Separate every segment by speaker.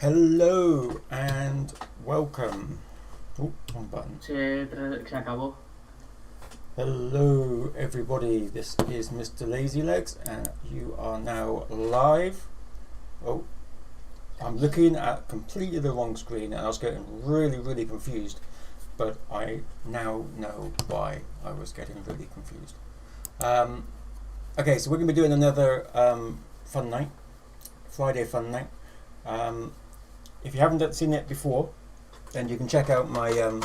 Speaker 1: Hello and welcome. Oh, wrong button.
Speaker 2: Se acabó.
Speaker 1: Hello everybody, this is Mr. Lazy Legs and you are now live. Oh, I'm looking at completely the wrong screen and I was getting really confused, but I now know why I was getting really confused. Okay, so we're going to be doing another fun night, Friday fun night. If you haven't seen it before, then you can check out my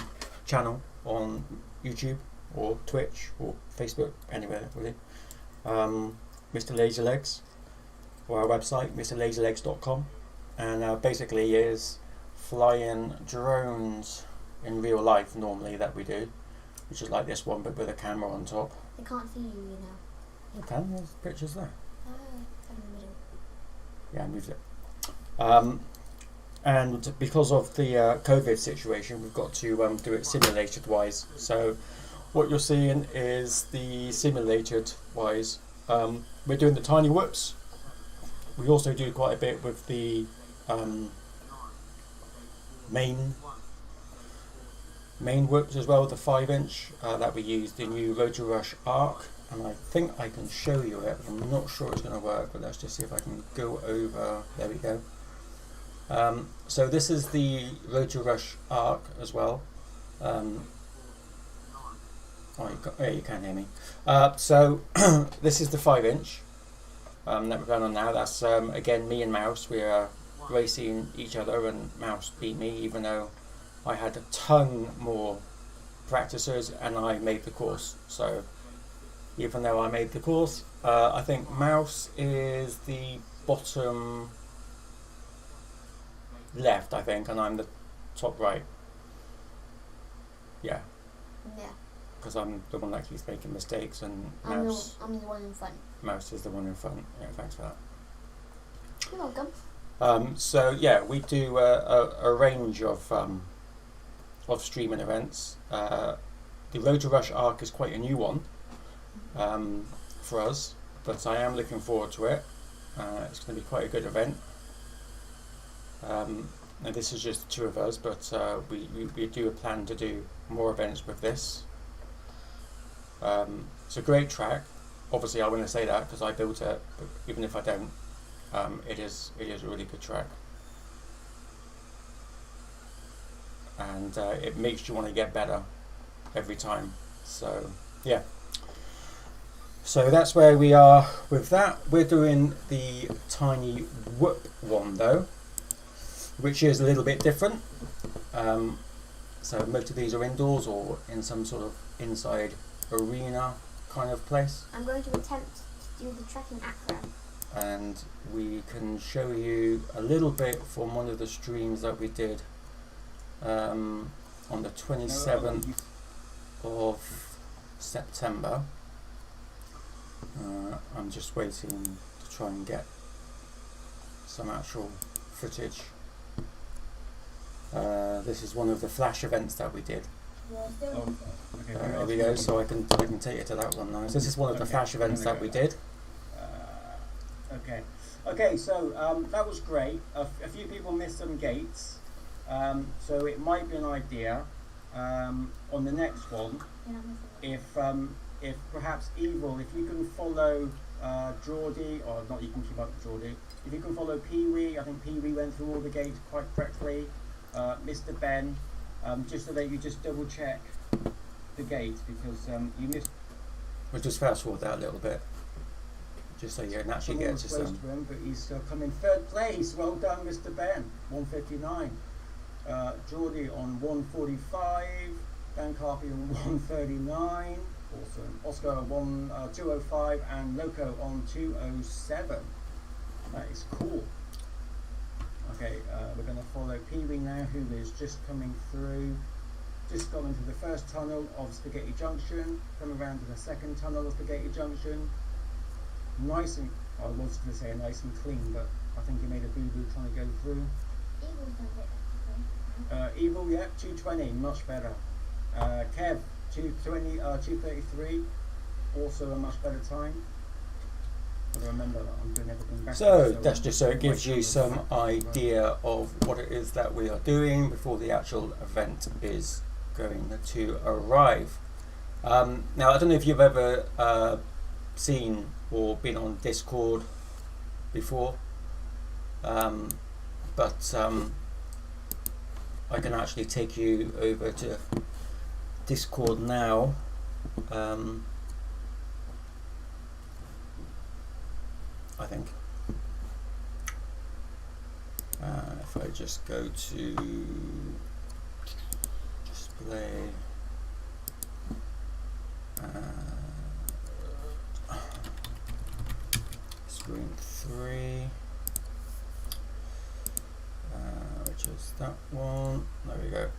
Speaker 1: channel on YouTube or Twitch or Facebook, anywhere really. Mr. Lazy Legs, or our website, mrlazylegs.com, and basically is flying drones in real life normally that we do, which is like this one but with a camera on top.
Speaker 3: They can't see you now.
Speaker 1: You can, there's pictures there.
Speaker 3: Oh, it's in the middle.
Speaker 1: Yeah, I moved it. And because of the COVID situation, we've got to do it simulated wise. So what you're seeing is the simulated wise. We're doing the tiny whoops. We also do quite a bit with the main whoops as well, the 5-inch that we use, the new Rotor Rush Arc. And I think I can show you it. I'm not sure it's going to work, but let's just see if I can go over. There we go. So this is the Rotor Rush Arc as well. You can't hear me. So this is the 5-inch that we're going on now. That's again me and Mouse. We are racing each other, and Mouse beat me, even though I had a ton more practices and I made the course. So even though I made the course, I think Mouse is the bottom left, I think, and I'm the top right. Yeah.
Speaker 3: Yeah.
Speaker 1: Because I'm the one that keeps making mistakes, and
Speaker 3: I'm
Speaker 1: Mouse.
Speaker 3: the one in front.
Speaker 1: Mouse is the one in front. Yeah, thanks for that.
Speaker 3: You're welcome.
Speaker 1: So yeah, we do a range of streaming events. The Rotor Rush Arc is quite a new one for us, but I am looking forward to it. It's going to be quite a good event. And this is just the two of us, but we do a plan to do more events with this. It's a great track. Obviously I want to say that because I built it, but even if I don't, it is a really good track, and it makes you want to get better every time. So yeah, so that's where we are with that. We're doing the tiny whoop one though, which is a little bit different. So most of these are indoors or in some sort of inside arena kind of place.
Speaker 3: I'm going to attempt to do the trekking acronym.
Speaker 1: And we can show you a little bit from one of the streams that we did on the 27th of September. I'm just waiting to try and get some actual footage. This is one of the flash events that we did.
Speaker 2: Okay,
Speaker 1: There we go. So I can take you to that one now. So this is one of the flash events that we did.
Speaker 4: Okay. So that was great. A few people missed some gates, so it might be an idea on the next one if perhaps Evil, if you can follow Geordie, or not, you can keep up with Geordie. If you can follow Pee-wee, I think Pee-wee went through all the gates quite correctly. Mr. Ben, just so that you just double check the gates, because you missed.
Speaker 1: We'll just fast forward that a little bit, just so you can actually get to some.
Speaker 4: Him, but he's still coming third place. Well done, Mr. Ben. 159. Geordie on 145. Dan Carpy on 139. Awesome. Oscar on 205 and Loco on 207. That is cool. Okay, we're going to follow Pee-wee now, who is just coming through. Just got into the first tunnel of Spaghetti Junction, come around to the second tunnel of Spaghetti Junction. Nice and, I was going to say nice and clean, but I think he made a boo-boo trying to go through. Evil, yeah, 220, much better. Kev, 220, 233, also a much better time. But remember that I'm doing everything backwards.
Speaker 1: So that's just so it gives
Speaker 4: wait
Speaker 1: you
Speaker 4: for
Speaker 1: some
Speaker 4: the-
Speaker 1: idea of what it is that we are doing before the actual event is going to arrive. Now I don't know if you've ever seen or been on Discord before, but I can actually take you over to Discord now. I think if I just go to display screen 3, which is that one. There we go.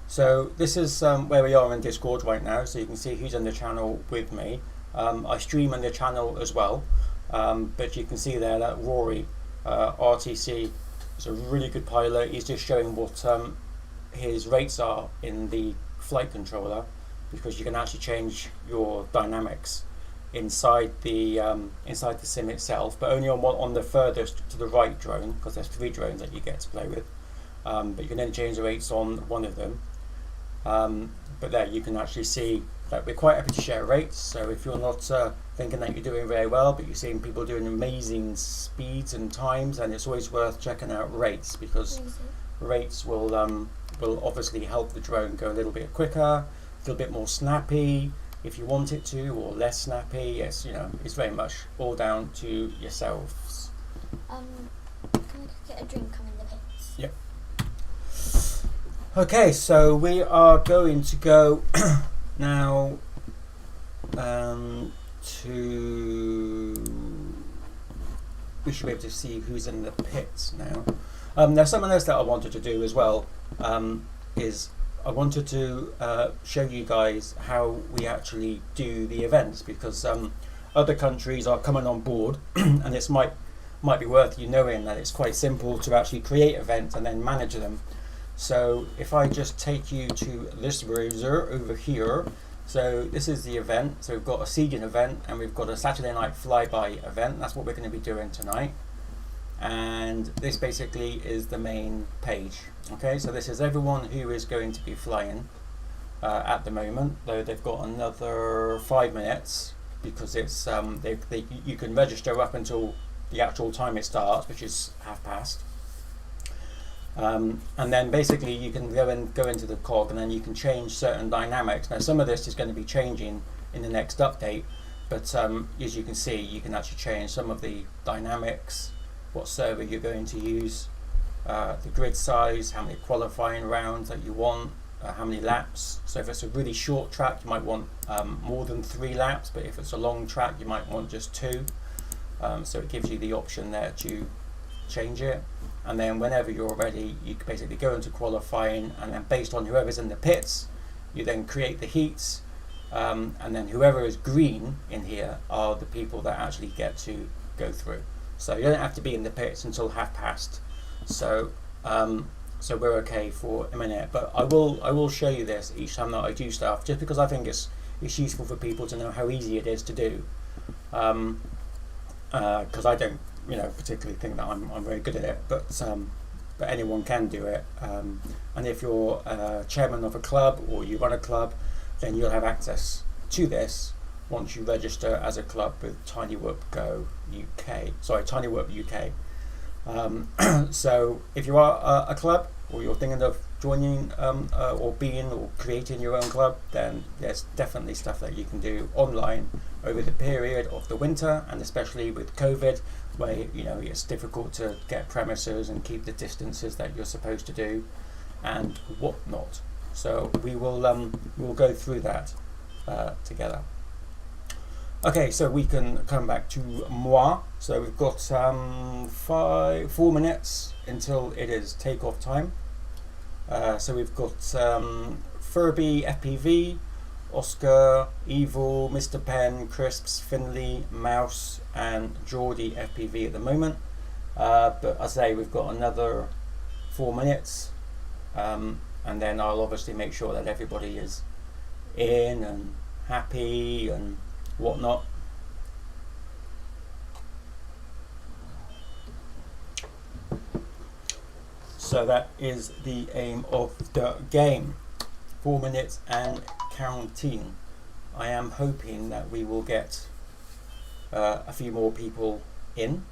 Speaker 1: So this is where we are in Discord right now, so you can see who's on the channel with me. I stream on the channel as well, but you can see there that Rory, RTC, is a really good pilot. He's just showing what his rates are in the flight controller, because you can actually change your dynamics inside the sim itself, but only on the furthest to the right drone, because there's 3 drones that you get to play with. But you can only change the rates on one of them. But there you can actually see that we're quite happy to share rates. So if you're not thinking that you're doing very well, but you're seeing people doing amazing speeds and times, and it's always worth checking out rates, because rates will obviously help the drone go a little bit quicker, a little bit more snappy if you want it to, or less snappy. Yes, you know, it's very much all down to yourselves.
Speaker 3: Can I get a drink? I'm in the pits.
Speaker 1: Yep. Okay, so we are going to go now we should be able to see who's in the pits now. Now something else that I wanted to do as well is I wanted to show you guys how we actually do the events, because other countries are coming on board and it might be worth you knowing that it's quite simple to actually create events and then manage them. So if I just take you to this browser over here, so this is the event. So we've got a seeding event and we've got a Saturday night flyby event. That's what we're going to be doing tonight. And this basically is the main page. Okay, so this is everyone who is going to be flying at the moment, though they've got another 5 minutes, because it's you can register up until the actual time it starts, which is past. And then basically you can go into the cog, and then you can change certain dynamics. Now some of this is going to be changing in the next update, but as you can see, you can actually change some of the dynamics, what server you're going to use, the grid size, how many qualifying rounds that you want, how many laps. So if it's a really short track, you might want more than 3 laps, but if it's a long track, you might want just 2. So it gives you the option there to change it. And then whenever you're ready, you can basically go into qualifying, and then based on whoever's in the pits, you then create the heats, and then whoever is green in here are the people that actually get to go through. So you don't have to be in the pits until past. So so we're okay for a minute, but I will show you this each time that I do stuff, just because I think it's useful for people to know how easy it is to do, because I don't particularly think that I'm very good at it, but anyone can do it, and if you're chairman of a club or you run a club, then you'll have access to this once you register as a club with TWUK UK. So if you are a club, or you're thinking of joining or creating your own club, then there's definitely stuff that you can do online over the period of the winter, and especially with COVID, where it's difficult to get premises and keep the distances that you're supposed to do and whatnot. So we'll go through that together. Okay, so we can come back to moi. So we've got 4 minutes until it is takeoff time. So we've got Furby FPV, Oscar, Evil, Mr. Penn, Crisps, Finley, Mouse, and Geordie FPV at the moment. But as I say, we've got another 4 minutes, and then I'll obviously make sure that everybody is in and happy and whatnot. So that is the aim of the game. 4 minutes and counting. I am hoping that we will get a few more people in.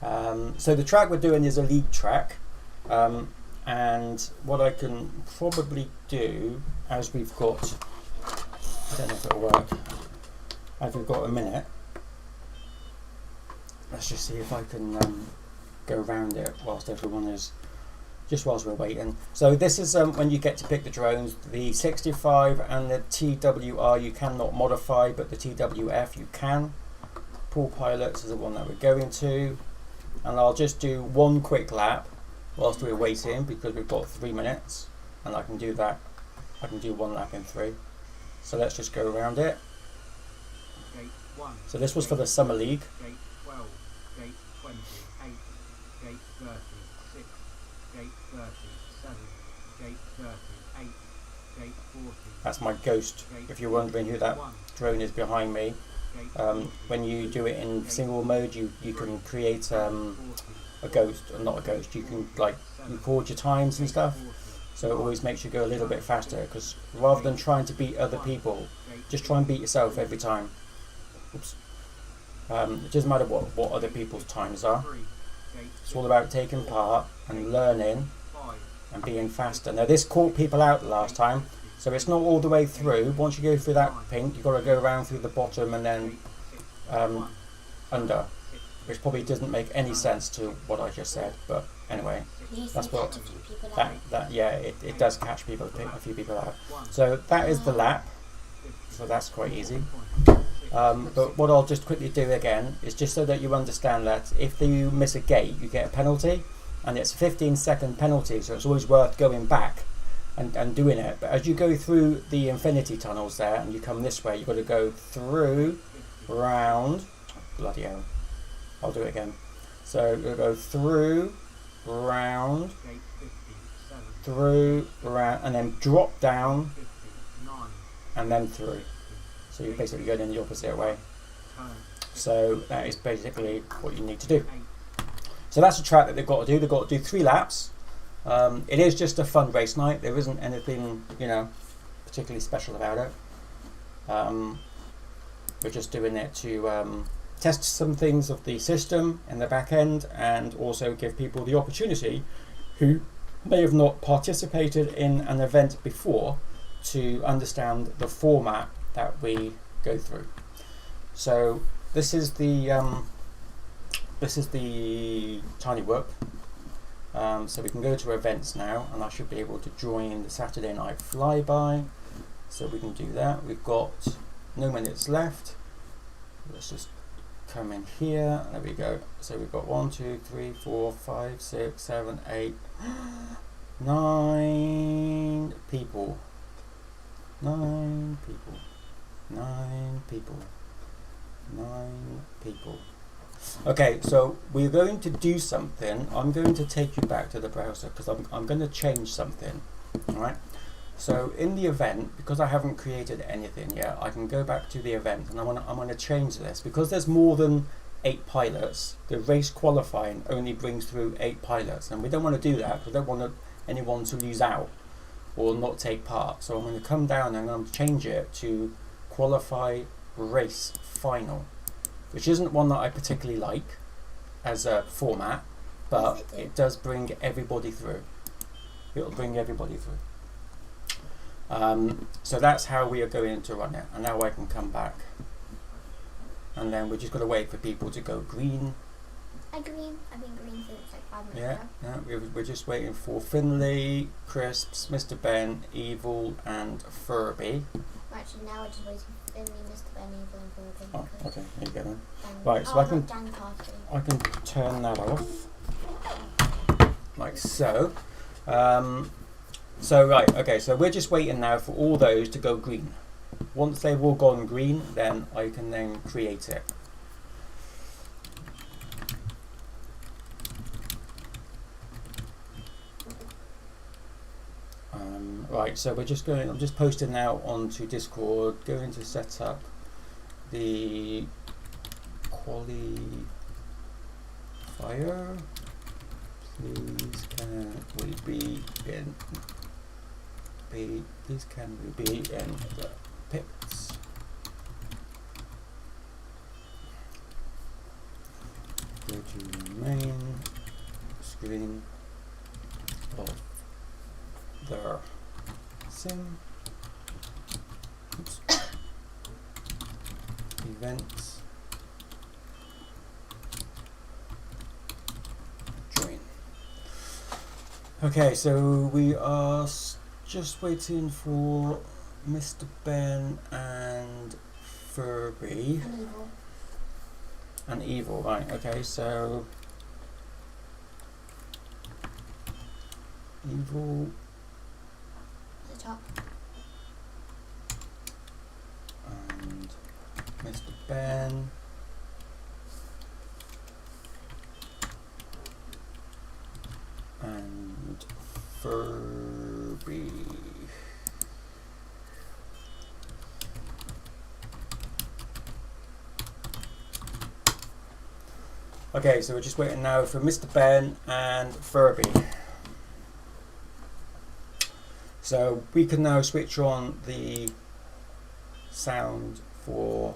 Speaker 1: So the track we're doing is a league track, and what I can probably do, as we've got, I don't know if it'll work, as we've got a minute, let's just see if I can go around it whilst everyone is, just whilst we're waiting. So this is when you get to pick the drones. The 65 and the TWR you cannot modify, but the TWF you can. Pool pilots is the one that we're going to, and I'll just do one quick lap whilst we're waiting because we've got 3 minutes, and I can do that. I can do one lap in 3. So let's just go around it.
Speaker 5: Gate 1.
Speaker 1: So this was for the Summer League.
Speaker 5: Gate 12. Gate 20. 8. Gate 30. 6. Gate 37. Gate 38. Gate 40.
Speaker 1: That's my ghost. If you're wondering who that drone is behind me, when you do it in single mode, you can create a ghost, or not a ghost. You can like record your times and stuff. So it always makes you go a little bit faster, because rather than trying to beat other people, just try and beat yourself every time. Oops. It doesn't matter what other people's times are. It's all about taking part and learning and being faster. Now this caught people out the last time, so it's not all the way through. Once you go through that pink, you've got to go around through the bottom and then under, which probably doesn't make any sense to what I just said, but anyway, that's what it does catch people, a few people out. So that is the lap, so that's quite easy. But what I'll just quickly do again is just so that you understand that if you miss a gate, you get a penalty, and it's a 15-second penalty, so it's always worth going back and doing it. But as you go through the infinity tunnels there and you come this way, you've got to go through, round, bloody hell, I'll do it again. So you'll go through, round, through, round, and then drop down, and then through. So you're basically going in the opposite way. So that is basically what you need to do. So that's a track that they've got to do. They've got to do 3 laps. It is just a fun race night. There isn't anything, particularly special about it. We're just doing it to test some things of the system in the back end, and also give people the opportunity who may have not participated in an event before to understand the format that we go through. So this is the TWUK. So we can go to events now, and I should be able to join the Saturday night flyby. So we can do that. We've got no minutes left. Let's just come in here. There we go. So we've got 1, 2, 3, 4, 5, 6, 7, 8, 9 people. 9 people. 9 people. 9 people. Okay, so we're going to do something. I'm going to take you back to the browser because I'm going to change something. Alright, so in the event, because I haven't created anything yet, I can go back to the event, and I'm going to change this because there's more than 8 pilots. The race qualifying only brings through 8 pilots, and we don't want to do that because we don't want anyone to lose out or not take part. So I'm going to come down and I'm going to change it to qualify race final, which isn't one that I particularly like as a format, but it does bring everybody through. It'll bring everybody through. So that's how we are going to run it. And now I can come back. And then we're just going to wait for people to go green.
Speaker 3: I've been green since like 5 minutes ago.
Speaker 1: Yeah, we're just waiting for Finley, Crisps, Mr. Ben, Evil, and Furby.
Speaker 3: Actually, now we're just waiting for Finley, Mr. Ben, Evil, and Furby.
Speaker 1: Oh, okay, there you go then.
Speaker 3: And
Speaker 1: Right, so I can turn that off, like so. Right, okay, so we're just waiting now for all those to go green. Once they've all gone green, then I can then create it. Right, so I'm just posting now onto Discord, going to set up the qualifier Please can we be in please can we be in the pits? Go to main screen of the sim. Oops. Events. Join. Okay, so we are just waiting for Mr. Ben and Furby
Speaker 3: And evil.
Speaker 1: and Evil, right? Okay, so Evil
Speaker 3: The top.
Speaker 1: and Mr. Ben. And Furby. Okay, so we're just waiting now for Mr. Ben and Furby. So we can now switch on the sound for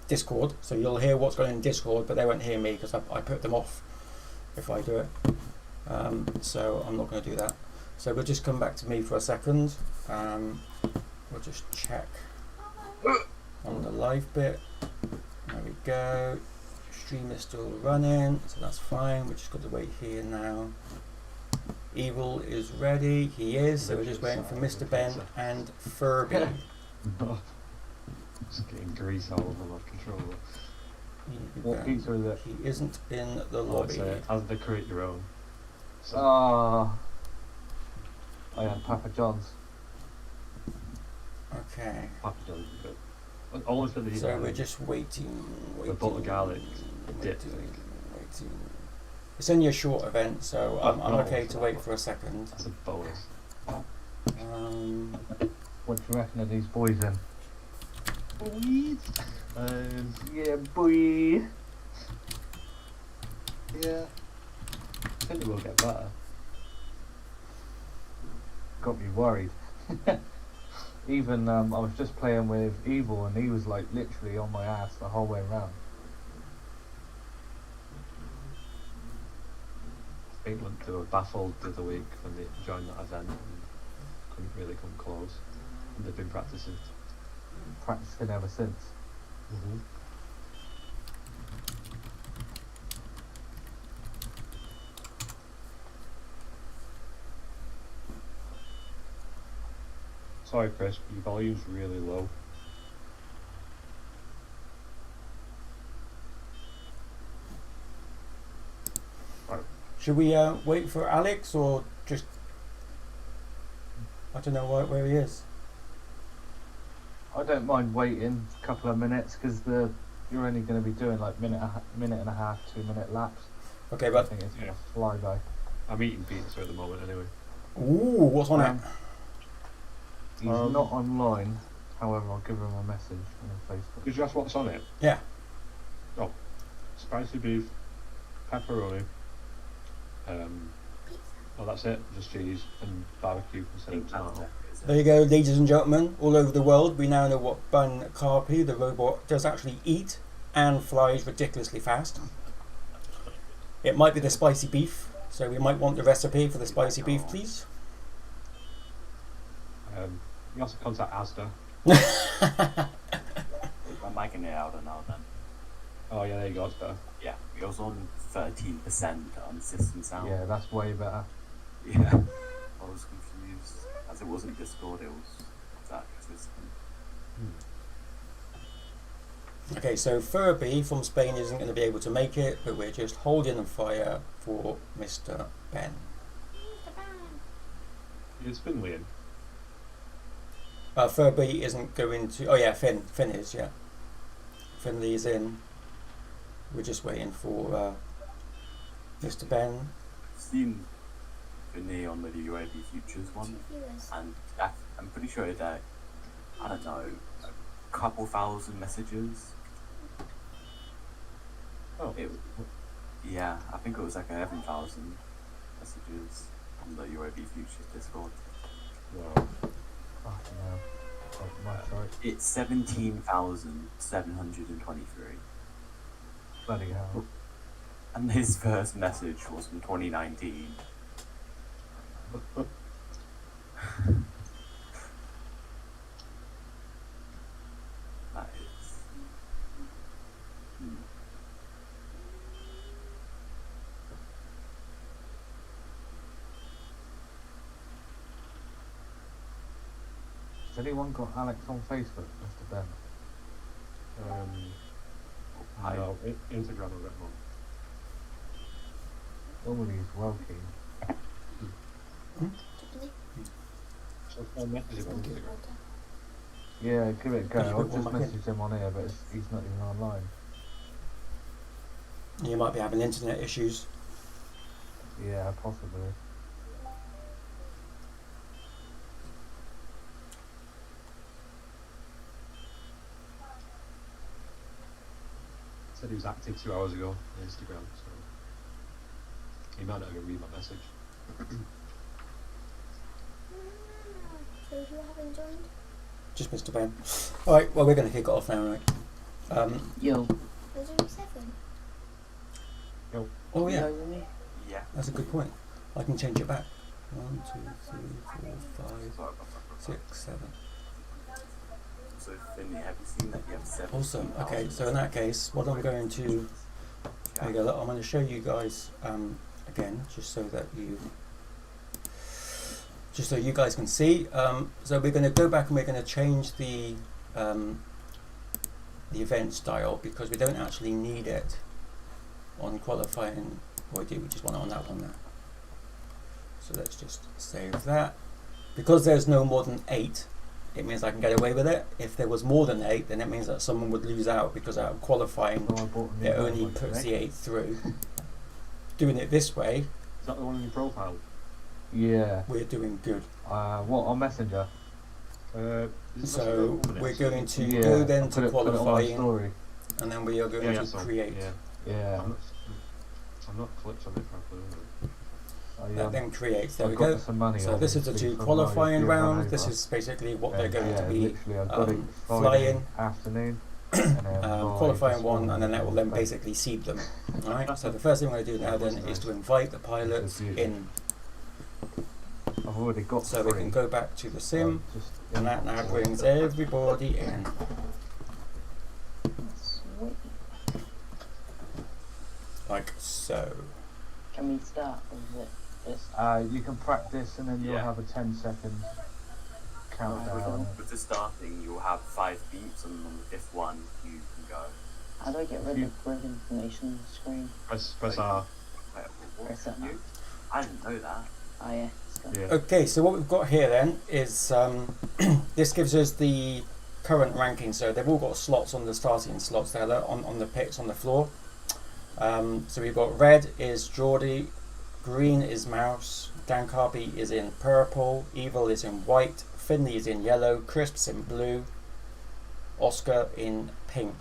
Speaker 1: Discord. So you'll hear what's going on in Discord, but they won't hear me because I put them off if I do it. So I'm not going to do that. So we'll just come back to me for a second. We'll just check on the live bit. There we go. Stream is still running, so that's fine. We're just got to wait here now. Evil is ready. He is. So we're just waiting for Mr. Ben and Furby.
Speaker 6: Just getting grease all over my controller.
Speaker 7: What pizza is it?
Speaker 1: He isn't in the
Speaker 6: Oh,
Speaker 1: lobby.
Speaker 6: it's as they create your own. So,
Speaker 7: Ah. I had Papa John's.
Speaker 1: Okay.
Speaker 6: Papa John's is good. Only for the
Speaker 1: So we're just waiting.
Speaker 6: the butter garlic dip
Speaker 1: waiting,
Speaker 6: thing.
Speaker 1: waiting. It's only a short event, so I'm
Speaker 6: Oh,
Speaker 1: okay to wait for a second.
Speaker 6: That's a bonus.
Speaker 7: What do you reckon of these boys then?
Speaker 6: Boys.
Speaker 7: Yeah, boy.
Speaker 6: Yeah. I think it will get better.
Speaker 7: Got me worried. Even I was just playing with Evil and he was like literally on my ass the whole way around.
Speaker 6: England they were baffled the other week when they joined that event and couldn't really come close. And they've been practicing.
Speaker 7: Practicing ever since.
Speaker 6: Mm-hmm. Sorry, Chris, your volume's really low.
Speaker 1: Should we wait for Alex or just? I don't know where he is.
Speaker 7: I don't mind waiting a couple of minutes because you're only going to be doing like minute and a half, 2 minute laps.
Speaker 1: Okay,
Speaker 7: I
Speaker 1: but
Speaker 7: think it's
Speaker 6: Yeah.
Speaker 7: gonna fly by.
Speaker 6: I'm eating pizza at the moment anyway.
Speaker 1: ooh, what's on it?
Speaker 7: He's not online. However, I'll give him a message on Facebook.
Speaker 6: Did you ask what's on it?
Speaker 1: Yeah.
Speaker 6: Oh, spicy beef, pepperoni. Oh, that's it. Just cheese and barbecue instead of tomato.
Speaker 1: There you go, ladies and gentlemen, all over the world. We now know what Bun Carpy, the robot, does actually eat and flies ridiculously fast. It might be the spicy beef, so we might want the recipe for the spicy beef, please.
Speaker 6: You also contact Asda.
Speaker 8: I'm making it out now then.
Speaker 6: Oh yeah, there you go. It's better.
Speaker 8: Yeah, it was on 13% on system sound.
Speaker 7: Yeah, that's way better.
Speaker 8: Yeah. I was confused. As it wasn't Discord, it was that system.
Speaker 1: Okay, so Furby from Spain isn't going to be able to make it, but we're just holding the fire for Mr. Ben.
Speaker 6: It's Finley.
Speaker 1: Furby isn't going to. Oh yeah, Finn is, yeah. Finley is in. We're just waiting for Mr. Ben.
Speaker 8: I've seen Vinny on the UAB Futures one, and I'm pretty sure that, I don't know, a couple thousand messages.
Speaker 6: Oh,
Speaker 8: It, yeah, I think it was like 11,000 messages on the UAB Futures Discord.
Speaker 6: wow.
Speaker 7: Fucking hell. Oh, my throat.
Speaker 8: It's 17,723.
Speaker 7: Bloody hell.
Speaker 8: And his first message was from 2019. That is.
Speaker 7: Has anyone got Alex on Facebook, Mr. Ben?
Speaker 6: No, Instagram a bit more.
Speaker 7: Normally he's well keen.
Speaker 6: So I'll message him on Instagram.
Speaker 7: Yeah, give it a go.
Speaker 1: Did you
Speaker 7: I'll
Speaker 1: put one
Speaker 7: just
Speaker 1: back in?
Speaker 7: message him on here, but he's not even online.
Speaker 1: You might be having internet issues.
Speaker 7: Yeah, possibly.
Speaker 6: Said he was active 2 hours ago on Instagram, so he might not even read my message.
Speaker 3: So who haven't joined?
Speaker 1: Just Mr. Ben. Alright, well, we're going to kick it off now, right?
Speaker 2: Yo.
Speaker 3: There's only 7.
Speaker 1: Oh, yeah,
Speaker 8: Yeah.
Speaker 1: that's a good point. I can change it back. 1, 2, 3, 4, 5,
Speaker 8: Sorry about that.
Speaker 1: 6, 7.
Speaker 8: So, Finley, have you seen that you have 7?
Speaker 1: Awesome. Okay, so in that case, what I'm going to there you go. I'm going to show you guys again, just so you guys can see. So we're going to go back and we're going to change the event style because we don't actually need it on qualifying. Or we just want it on that one now. So let's just save that. Because there's no more than 8, it means I can get away with it. If there was more than 8, then it means that someone would lose out because out of qualifying,
Speaker 7: So I bought a new
Speaker 1: it only
Speaker 7: notebook
Speaker 1: puts
Speaker 7: today.
Speaker 1: the 8 through. Doing it this way,
Speaker 6: Is that the one in your profile?
Speaker 7: Yeah.
Speaker 1: we're doing good.
Speaker 7: What, on Messenger?
Speaker 6: Is it
Speaker 1: So
Speaker 6: Messenger?
Speaker 1: we're going to
Speaker 7: Yeah.
Speaker 1: go then
Speaker 7: I
Speaker 1: to
Speaker 7: put it on my
Speaker 1: qualifying,
Speaker 7: story.
Speaker 1: and then we are going
Speaker 6: Yeah,
Speaker 1: to
Speaker 6: so,
Speaker 1: create.
Speaker 6: Yeah.
Speaker 7: Yeah.
Speaker 6: I'm not clicked on it properly.
Speaker 7: Oh, yeah.
Speaker 1: That then creates. There
Speaker 7: I
Speaker 1: we
Speaker 7: got
Speaker 1: go.
Speaker 7: some money
Speaker 1: So this is the
Speaker 7: obviously
Speaker 1: 2
Speaker 7: from
Speaker 1: qualifying
Speaker 7: my
Speaker 1: rounds. This
Speaker 7: over.
Speaker 1: is basically what they're
Speaker 7: And,
Speaker 1: going
Speaker 7: yeah,
Speaker 1: to be
Speaker 7: literally, I got it
Speaker 1: flying.
Speaker 7: Friday afternoon. And then
Speaker 1: Qualifying 1, and then that will then
Speaker 7: basically.
Speaker 1: basically seed them. Alright, so the first thing we're going to do now then is to invite the pilots in.
Speaker 7: I've already got
Speaker 1: So we
Speaker 7: 3.
Speaker 1: can go back to the sim,
Speaker 7: Just
Speaker 1: and that now brings everybody in.
Speaker 9: Sweet.
Speaker 1: Like so.
Speaker 9: Can we start with it? Just
Speaker 7: You can practice and then you'll
Speaker 8: Yeah.
Speaker 7: have a 10-second countdown.
Speaker 8: With the starting, you'll have 5 beeps, and on the 5th one, you can go.
Speaker 9: how do I get rid of grid information on the screen?
Speaker 6: Press R.
Speaker 8: Wait, what?
Speaker 9: Press that now.
Speaker 8: You? I didn't know that.
Speaker 9: Oh yeah, it's gone.
Speaker 6: Yeah.
Speaker 1: Okay, so what we've got here then is this gives us the current ranking. So they've all got slots on the starting slots there on the pits on the floor. So we've got red is Geordie, green is Mouse, Dan Carpy is in purple, Evil is in white, Finley is in yellow, Crisps in blue, Oscar in pink.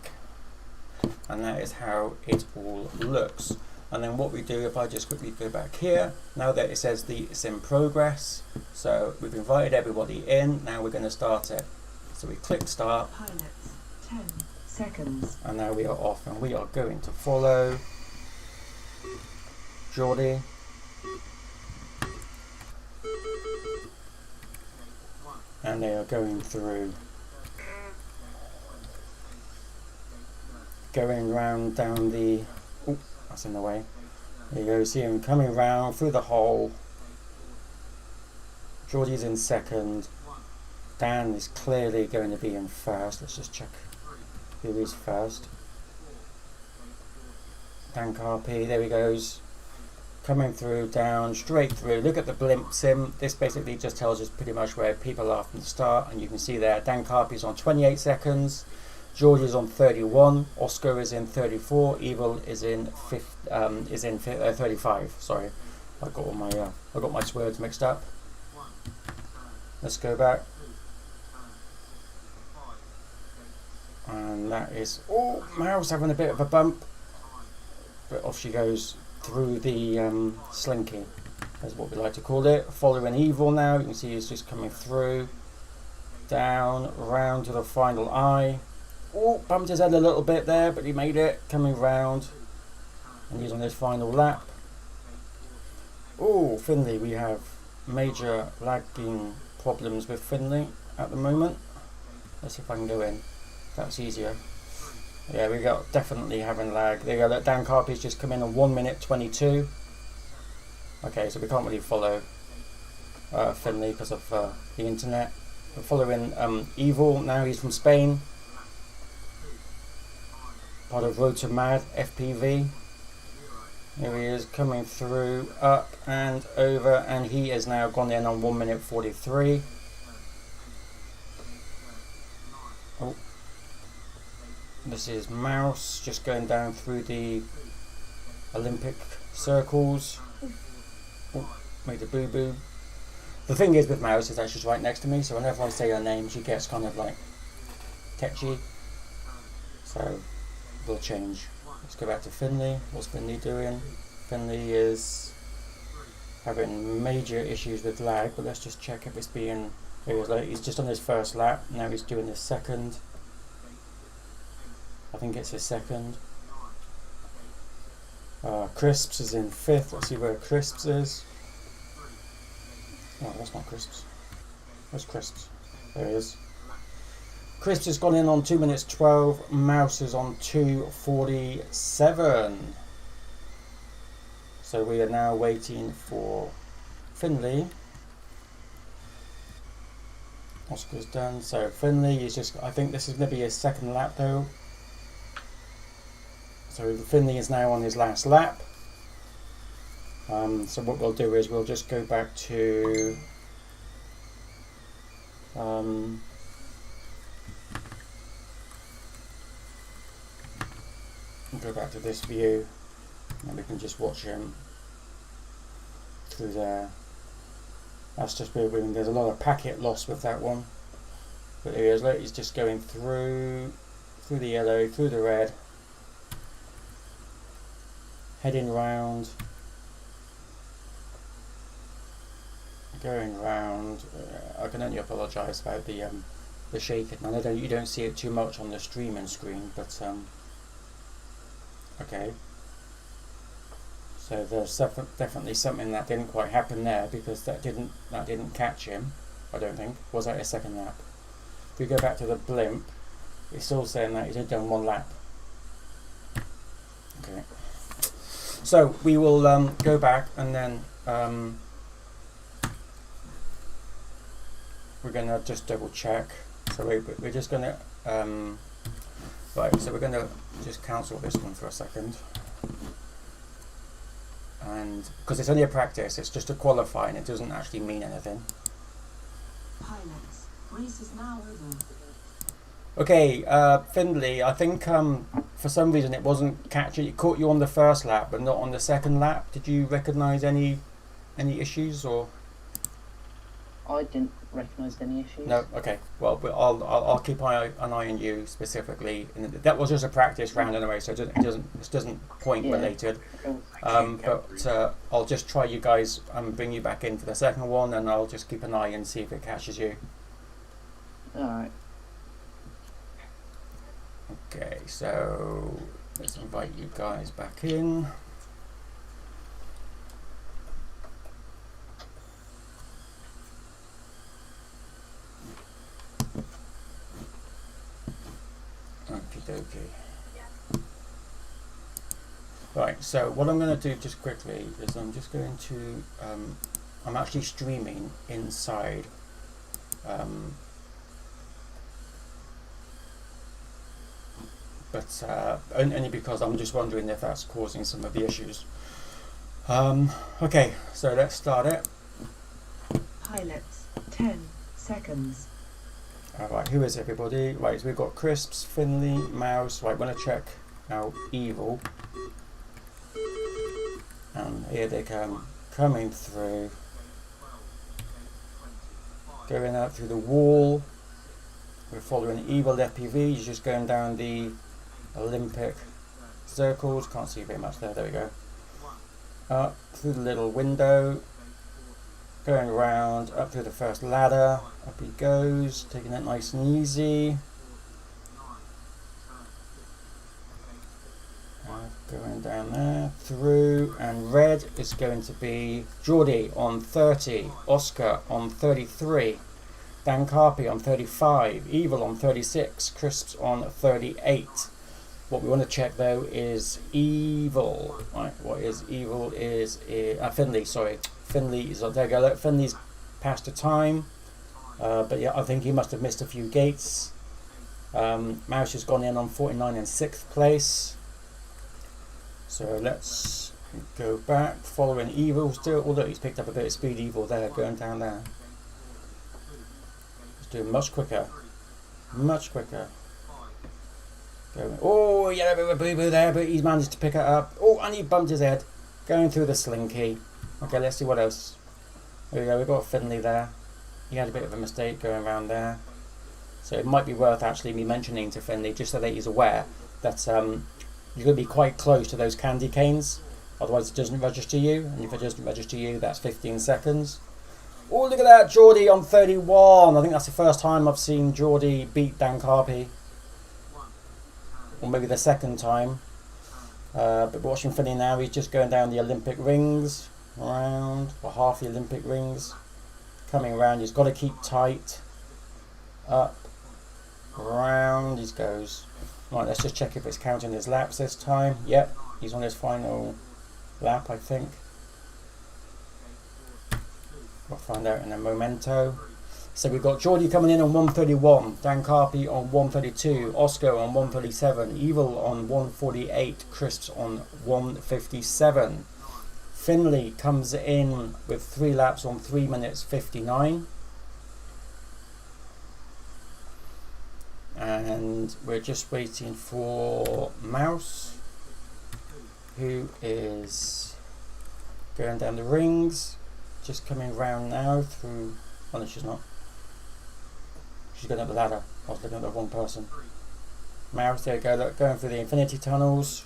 Speaker 1: And that is how it all looks. And then what we do, if I just quickly go back here, now that it says it's in progress, so we've invited everybody in, now we're going to start it. So we click start,
Speaker 10: Pilots, 10 seconds.
Speaker 1: and now we are off, and we are going to follow Geordie. And they are going through, going round down the, oh, that's in the way. There you go, see him coming round through the hole. Geordie's in second. Dan is clearly going to be in first. Let's just check who is first. Dan Carpy, there he goes. Coming through, down, straight through. Look at the blimp sim. This basically just tells us pretty much where people are from the start, and you can see there Dan Carpy's on 28 seconds, George is on 31, Oscar is in 34, Evil is in 35. Sorry, I got my words mixed up. Let's go back. And that is, oh, Mouse having a bit of a bump. but off she goes through the slinky, that's what we like to call it. Following Evil now, you can see he's just coming through, down, round to the final eye. Oh, bumped his head a little bit there, but he made it, coming round, and he's on his final lap. Oh, Finley, we have major lagging problems with Finley at the moment. Let's see if I can go in. That's easier. Yeah, we got definitely having lag. There you go, that Dan Carpy's just come in on 1 minute 22. Okay, so we can't really follow Finley because of the internet. We're following Evil now, he's from Spain. Part of Road to Mad FPV. Here he is coming through, up and over, and he has now gone in on 1 minute 43. Oh. This is Mouse just going down through the Olympic circles. Oh, made a boo-boo. The thing is with Mouse is that she's right next to me, so whenever I say her name she gets kind of like tetchy. So we'll change. Let's go back to Finley. What's Finley doing? Finley is having major issues with lag, but let's just check if it's being... He's just on his first lap, now he's doing his second. I think it's his second. Crisps is in 5th. Let's see where Crisps is. Oh, that's not Crisps. Where's Crisps? There he is. Crisps has gone in on 2 minutes 12. Mouse is on 2:47. So we are now waiting for Finley. Oscar's done. So Finley is just... I think this is going to be his second lap though. So Finley is now on his last lap. So what we'll do is we'll just go back to this view, and we can just watch him through there. That's just weird. There's a lot of packet loss with that one. But here he is. Look, he's just going through the yellow, through the red, heading round, going round. I can only apologise about the shaking. I know you don't see it too much on the streaming screen, but okay. So there's definitely something that didn't quite happen there, because that didn't catch him. I don't think. Was that his second lap? If we go back to the blimp, it's still saying that he's done 1 lap. Okay. So we will go back, and then we're going to just double check. So we're just going to right. So we're going to just cancel this one for a second. And because it's only a practice, it's just a qualifying, it doesn't actually mean anything.
Speaker 10: Pilots, race is now over.
Speaker 1: Okay, Findlay, I think for some reason it wasn't catching. It caught you on the first lap, but not on the second lap. Did you recognise any issues, or?
Speaker 9: I didn't recognise any issues.
Speaker 1: No. Okay. Well, but I'll keep an eye on you specifically. And that was just a practice round anyway, so it doesn't point related. But I'll just try you guys and bring you back in for the second one, and I'll just keep an eye and see if it catches you.
Speaker 9: All right.
Speaker 1: Okay, so let's invite you guys back in. Okie dokie. Right, so what I'm going to do just quickly is I'm just going to, I'm actually streaming inside but only because I'm just wondering if that's causing some of the issues. Okay, so let's start it.
Speaker 10: Pilots, 10 seconds.
Speaker 1: Alright, who is everybody? Right, so we've got Crisps, Finley, Mouse. Right, we're going to check out Evil. And here they come, coming through. Going out through the wall. We're following Evil FPV. He's just going down the Olympic circles, can't see very much there, there we go. Up through the little window, going around, up through the first ladder, up he goes, taking it nice and easy. Going down there, through, and red is going to be Geordie on 30, Oscar on 33, Dan Carpy on 35, Evil on 36, Crisps on 38. What we want to check though is Evil. Right, what is Evil is Finley, sorry. Finley is, there you go, look, Finley's past the time. But yeah, I think he must have missed a few gates. Mouse has gone in on 49 in 6th place. So let's go back, following Evil still, although he's picked up a bit of speed. Evil there, going down there. He's doing much quicker. Much quicker. Going, oh, yeah, a bit of a boo-boo there, but he's managed to pick it up. Oh, and he bumped his head. Going through the slinky. Okay, let's see what else. There we go, we've got Finley there. He had a bit of a mistake going around there. So it might be worth actually me mentioning to Finley, just so that he's aware that you're going to be quite close to those candy canes, otherwise it doesn't register you, and if it doesn't register you, that's 15 seconds. Oh, look at that, Geordie on 31. I think that's the first time I've seen Geordie beat Dan Carpy, or maybe the second time. But watching Finley now, he's just going down the Olympic rings, around, or half the Olympic rings, coming around. He's got to keep tight, up, around, he goes. Right, let's just check if it's counting his laps this time. Yep, he's on his final lap, I think. We'll find out in a momento. So we've got Geordie coming in on 131, Dan Carpy on 132, Oscar on 137, Evil on 148, Crisps on 157. Finley comes in with 3 laps on 3 minutes 59. And we're just waiting for Mouse, who is going down the rings, just coming round now through. Oh no, she's not. She's going up the ladder. I was looking at the wrong person. Mouse, there you go, look, going through the infinity tunnels.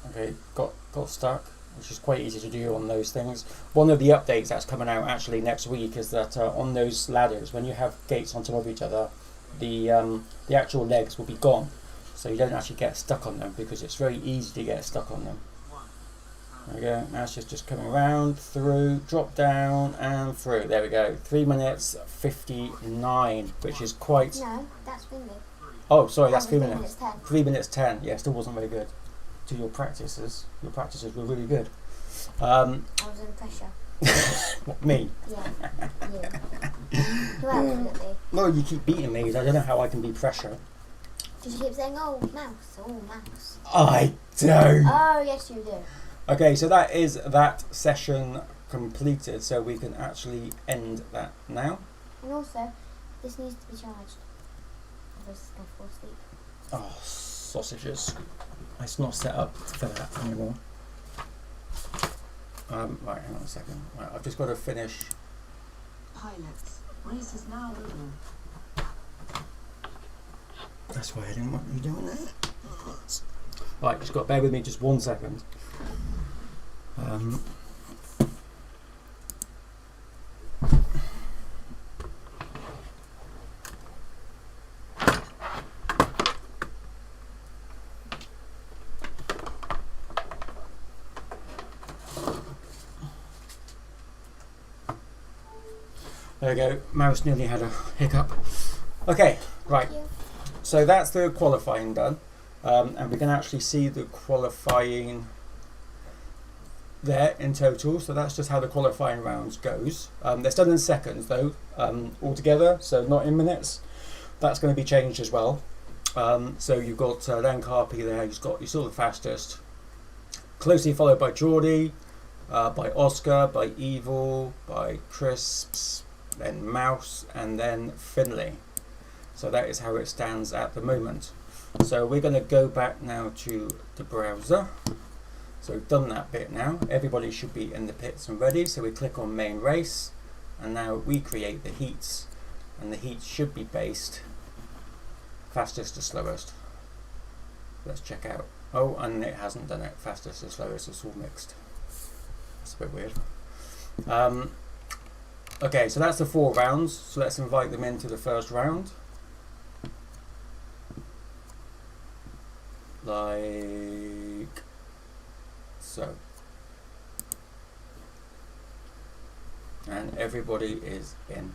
Speaker 1: Okay, got stuck, which is quite easy to do on those things. One of the updates that's coming out actually next week is that on those ladders, when you have gates on top of each other, the actual legs will be gone, so you don't actually get stuck on them, because it's very easy to get stuck on them. There we go, mouse is just coming around, through, drop down and through. There we go, 3 minutes 59, which is quite...
Speaker 3: No, that's Finley.
Speaker 1: Oh, sorry, that's 3
Speaker 3: 3
Speaker 1: minutes.
Speaker 3: 10.
Speaker 1: 3 minutes 10, yeah, still wasn't very good. To your practices were really good.
Speaker 3: I was under pressure.
Speaker 1: What, me?
Speaker 3: Yeah. You. Who else would it be?
Speaker 1: No, you keep beating me. I don't know how I can be pressure.
Speaker 3: Just keep saying, oh, mouse, oh, mouse.
Speaker 1: I don't.
Speaker 3: Oh, yes, you do.
Speaker 1: Okay, so that is that session completed. So we can actually end that now.
Speaker 3: And also, this needs to be charged. Otherwise it's going to fall asleep.
Speaker 1: Oh, sausages. It's not set up for that anymore. Right, hang on a second. Right, I've just got to finish.
Speaker 10: Pilots, race is now over.
Speaker 1: That's why I didn't want you doing that. Right, just got to bear with me just 1 second. There we go, mouse nearly had a hiccup. Okay, right, so that's the qualifying done, and we can actually see the qualifying there in total. So that's just how the qualifying rounds goes. They're done in seconds though, altogether, so not in minutes. That's going to be changed as well. So you've got Dan Carpy there, he's still the fastest, closely followed by Geordie, by Oscar, by Evil, by Crisps, then Mouse, and then Finley. So that is how it stands at the moment. So we're going to go back now to the browser. So we've done that bit now. Everybody should be in the pits and ready. So we click on main race, and now we create the heats. and the heat should be based fastest to slowest. Let's check out. Oh, and it hasn't done it. Fastest to slowest, it's all mixed. That's a bit weird. Okay, so that's the 4 rounds. So let's invite them into the first round. Like so. And everybody is in.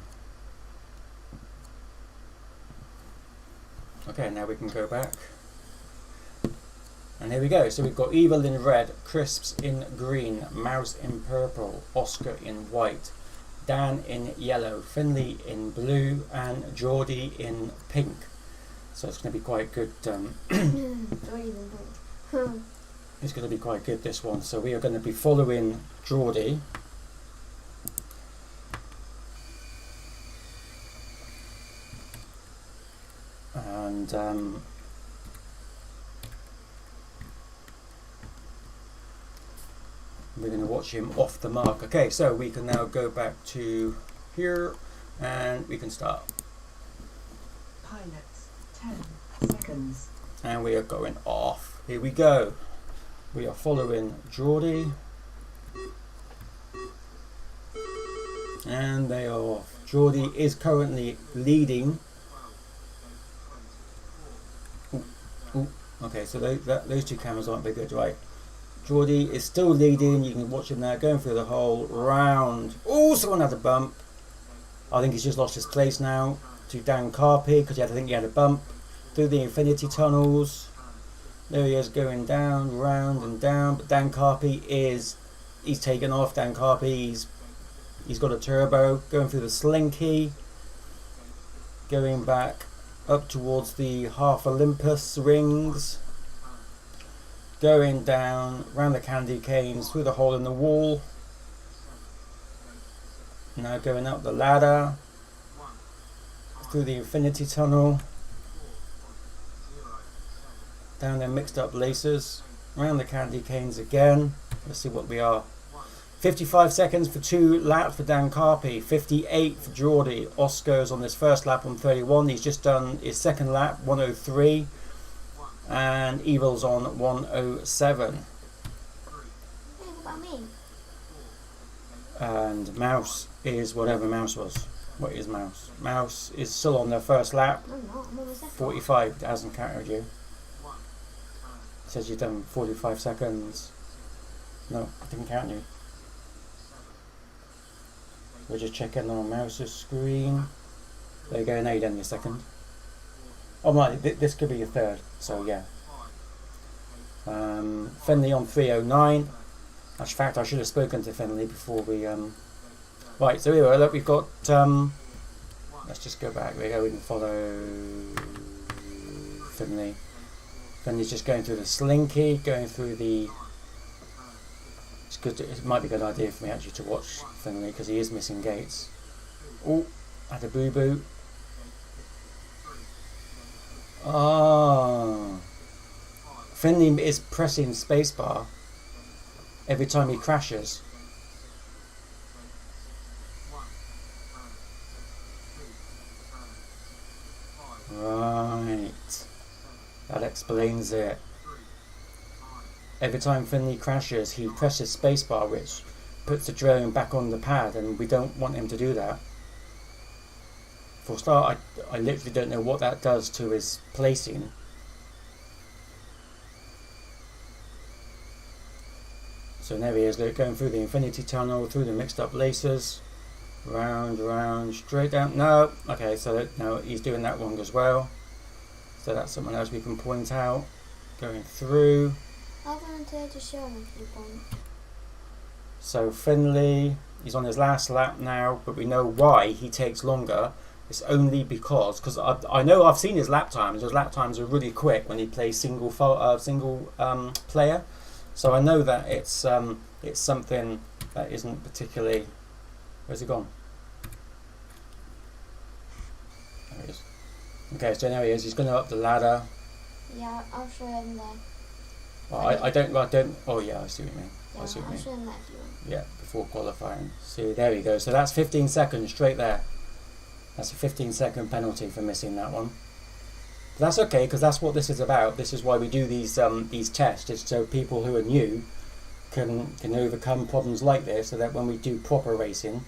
Speaker 1: Okay, now we can go back. And here we go. So we've got Evil in red, Crisps in green, Mouse in purple, Oscar in white, Dan in yellow, Finley in blue, and Geordie in pink. So it's going to be quite good. It's going to be quite good, this one. So we are going to be following Geordie. And we're going to watch him off the mark. Okay, so we can now go back to here and we can start.
Speaker 10: Pilots, 10 seconds.
Speaker 1: And we are going off. Here we go. We are following Geordie. And they are off. Geordie is currently leading. Ooh, okay, so those 2 cameras aren't very good, right? Geordie is still leading. You can watch him now going through the whole round. Oh, someone had a bump. I think he's just lost his place now to Dan Carpy because I think he had a bump through the infinity tunnels. There he is going down, round and down. But Dan Carpy he's taken off. Dan Carpy, he's got a turbo going through the slinky, going back up towards the half Olympus rings, going down round the candy canes through the hole in the wall, now going up the ladder through the infinity tunnel, down their mixed up laces, around the candy canes again. Let's see what we are. 55 seconds for 2 laps for Dan Carpy, 58 for Geordie. Oscar's on his first lap on 31. He's just done his second lap, 103. And Evil's on 107.
Speaker 3: Hey, what about me?
Speaker 1: And Mouse is whatever Mouse was. What is Mouse? Mouse is still on their first lap.
Speaker 3: I'm not. I'm on the second.
Speaker 1: 45. It hasn't counted you. It says you've done 45 seconds. No, I didn't count you. We're just checking on Mouse's screen. There you go, now you've done your second. Oh my, this could be your third, so yeah. Finley on 309. In fact, I should have spoken to Finley before we... Right, so here, look, we've got... let's just go back. There we go, we can follow Finley. Finley's just going through the slinky, going through the... It's good. It might be a good idea for me actually to watch Finley because he is missing gates. Oh, had a boo-boo. Ah, Finley is pressing spacebar every time he crashes. Right, that explains it. Every time Finley crashes, he presses spacebar, which puts the drone back on the pad, and we don't want him to do that. For a start, I literally don't know what that does to his placing. So there he is, going through the infinity tunnel, through the mixed up laces, round, straight down. No, okay, so no, he's doing that wrong as well. So that's someone else we can point out. Going through.
Speaker 3: I'll volunteer to show him if you want.
Speaker 1: So Finley, he's on his last lap now, but we know why he takes longer. It's only because I know I've seen his lap times. His lap times are really quick when he plays single player. So I know that it's something that isn't particularly. Where's he gone? There he is. Okay, so there he is. He's going up the ladder.
Speaker 3: Yeah, I'll show him there.
Speaker 1: Well, I don't. Oh yeah, I see what you mean.
Speaker 3: Yeah,
Speaker 1: I see what you
Speaker 3: I'll
Speaker 1: mean.
Speaker 3: show him that if you want.
Speaker 1: Yeah, before qualifying. See, there we go. So that's 15 seconds straight there. That's a 15-second penalty for missing that one. But that's okay, because that's what this is about. This is why we do these tests, is so people who are new can overcome problems like this, so that when we do proper racing,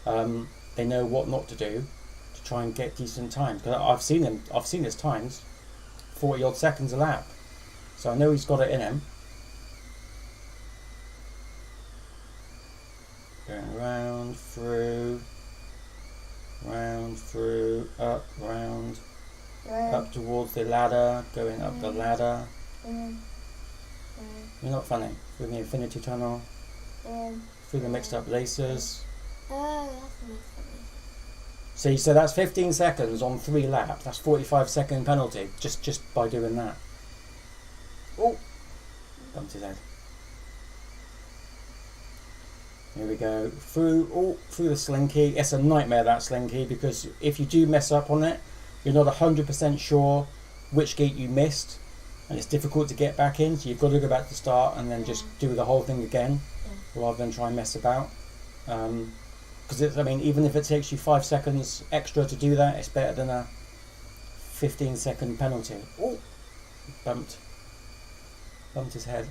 Speaker 1: they know what not to do to try and get decent times. Because I've seen his times, 40 odd seconds a lap. So I know he's got it in him. Going round, through, up, round, up towards the ladder, going up the ladder. You're not funny. Through the infinity tunnel, through the mixed up laces.
Speaker 3: Oh, that's a mixed up laces.
Speaker 1: See, so that's 15 seconds on 3 laps. That's 45-second penalty just by doing that. Oh, bumped his head. Here we go, through the slinky. It's a nightmare, that slinky, because if you do mess up on it, you're not 100% sure which gate you missed, and it's difficult to get back in, so you've got to go back to start and then just do the whole thing again, rather than try and mess about. Because I mean, even if it takes you 5 seconds extra to do that, it's better than a 15-second penalty. Oh, bumped his head.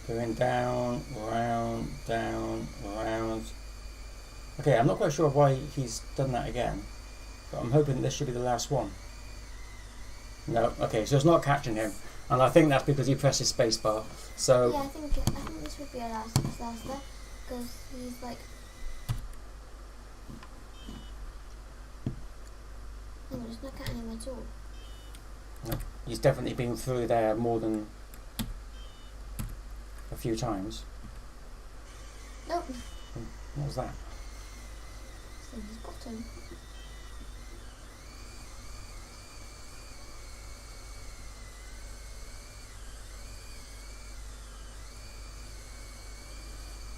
Speaker 1: Going down, round, round. Okay, I'm not quite sure why he's done that again, but I'm hoping this should be the last one. No, okay, so it's not catching him, and I think that's because he pressed his spacebar. So
Speaker 3: yeah, I think this would be a last disaster, because he's like. No, it's not catching him at all.
Speaker 1: no, he's definitely been through there more than a few times.
Speaker 3: Nope.
Speaker 1: What was that?
Speaker 3: It's in his bottom.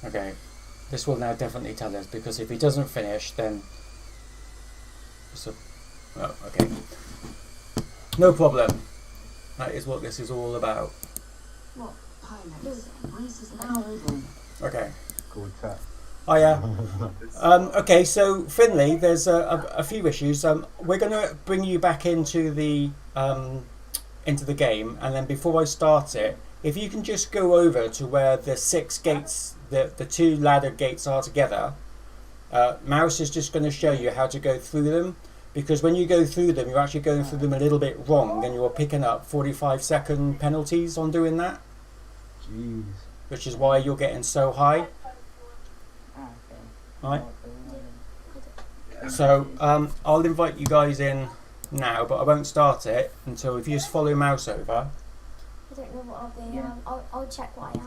Speaker 1: Okay, this will now definitely tell us, because if he doesn't finish, then oh, okay, no problem. That is what this is all about.
Speaker 3: What?
Speaker 10: Pilots, race is now over.
Speaker 1: Okay.
Speaker 7: Good chat.
Speaker 1: Oh yeah. Okay, so Finley, there's a few issues. We're going to bring you back into the game, and then before I start it, if you can just go over to where the 6 gates, the 2 ladder gates are together. Mouse is just going to show you how to go through them, because when you go through them, you're actually going through them a little bit wrong, and you're picking up 45-second penalties on doing that.
Speaker 7: Jeez.
Speaker 1: Which is why you're getting so high. Right. So I'll invite you guys in now, but I won't start it until if you just follow mouse over.
Speaker 3: I don't know what I'll be. I'll check what I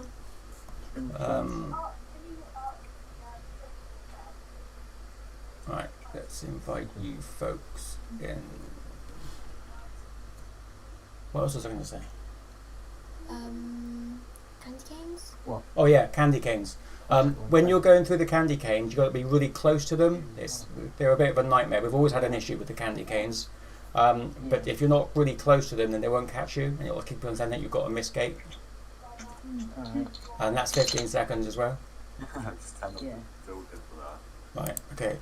Speaker 3: am.
Speaker 1: Right, let's invite you folks in. What else was I going to say?
Speaker 3: Candy canes?
Speaker 7: What?
Speaker 1: Oh yeah, candy canes. When you're going through the candy canes, you've got to be really close to them. They're a bit of a nightmare. We've always had an issue with the candy canes. But if you're not really close to them, then they won't catch you, and it'll keep on saying that you've got a miss gate. And that's 15 seconds as well.
Speaker 9: Yeah.
Speaker 1: Right, okay.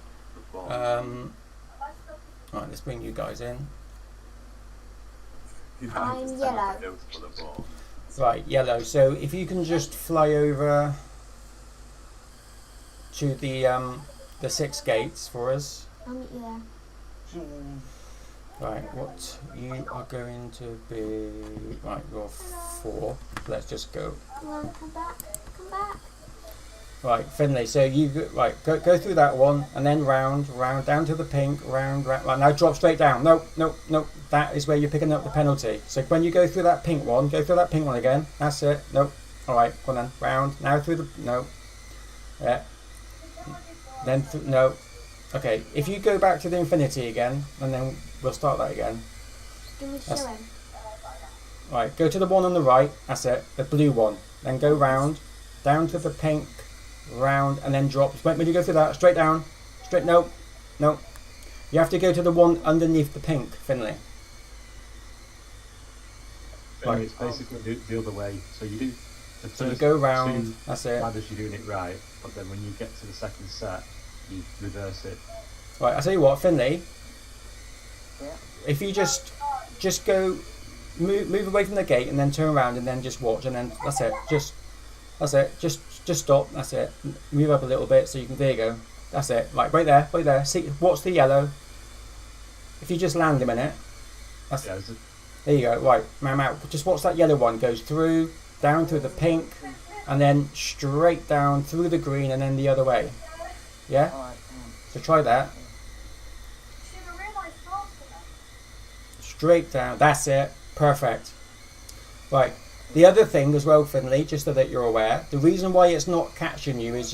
Speaker 1: Right, let's bring you guys in.
Speaker 3: I'm yellow.
Speaker 1: Right, yellow. So if you can just fly over to the 6 gates for us.
Speaker 3: I'll meet you there.
Speaker 1: Right, what you are going to be... Right, you're 4. Let's just go.
Speaker 3: Come on, come back. Come back.
Speaker 1: Right, Finley, so you go through that one, and then round, down to the pink, round. Right, now drop straight down. No. That is where you're picking up the penalty. So when you go through that pink one, go through that pink one again. That's it. Nope. All right, go on then. Round. Now through the... No. Yeah. Then... No. Okay, if you go back to the infinity again, and then we'll start that again.
Speaker 3: Give me to show him.
Speaker 1: Right, go to the one on the right. That's it. The blue one. Then go round, down to the pink, round, and then drop. When you go through that, straight down. Straight... No. You have to go to the one underneath the pink, Finley.
Speaker 6: Finley, it's basically the other way. So you do the
Speaker 1: So you
Speaker 6: first
Speaker 1: go round,
Speaker 6: two
Speaker 1: that's it.
Speaker 6: ladders, you're doing it right, but then when you get to the second set, you reverse it.
Speaker 1: Right, I'll tell you what, Finley,
Speaker 9: Yeah.
Speaker 1: if you just go, move away from the gate and then turn around and then just watch and then that's it. That's it. Just stop. That's it. Move up a little bit so you can. There you go. That's it. Right, right there. See, watch the yellow. If you just land a minute, that's
Speaker 6: Yeah,
Speaker 1: there you go. Right, out. Just watch that yellow one goes through, down through the pink, and then straight down through the green and then the other way. Yeah.
Speaker 9: Alright.
Speaker 1: So try that. Straight down. That's it. Perfect. Right. The other thing as well, Finley, just so that you're aware, the reason why it's not catching you is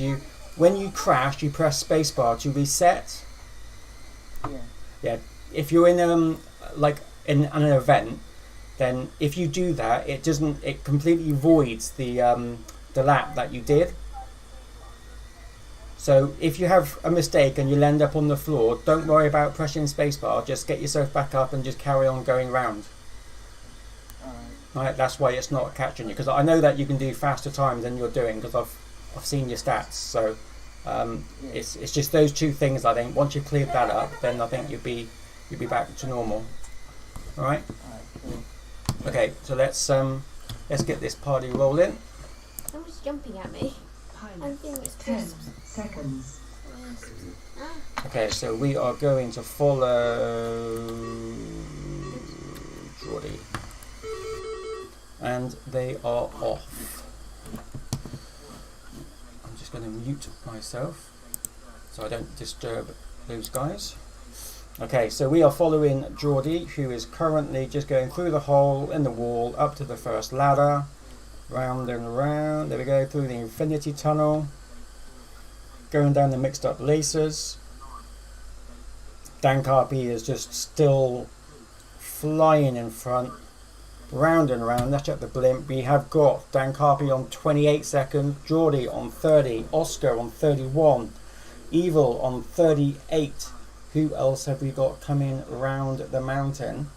Speaker 1: when you crash, you press spacebar to reset.
Speaker 9: Yeah.
Speaker 1: Yeah. If you're in like in an event, then if you do that, it completely voids the lap that you did. So if you have a mistake and you'll end up on the floor, don't worry about pressing spacebar. Just get yourself back up and just carry on going round. Right, that's why it's not catching you. Because I know that you can do faster times than you're doing because I've seen your stats. So it's just those two things. I think once you've cleared that up, then I think you'll be back to normal. All right.
Speaker 9: Cool.
Speaker 1: Okay, so let's get this party rolling.
Speaker 3: Someone's jumping at me. I'm
Speaker 10: Pilot.
Speaker 3: feeling it's
Speaker 10: 10
Speaker 3: crisps.
Speaker 10: seconds.
Speaker 1: Okay, so we are going to follow Geordie. And they are off. I'm just going to mute myself so I don't disturb those guys. Okay, so we are following Geordie, who is currently just going through the hole in the wall up to the first ladder. Round and round. There we go, through the infinity tunnel. Going down the mixed up laces. Dan Carpy is just still flying in front. Round and round. Let's check the blimp. We have got Dan Carpy on 28 seconds. Geordie on 30. Oscar on 31. Evil on 38. Who else have we got coming round the mountain?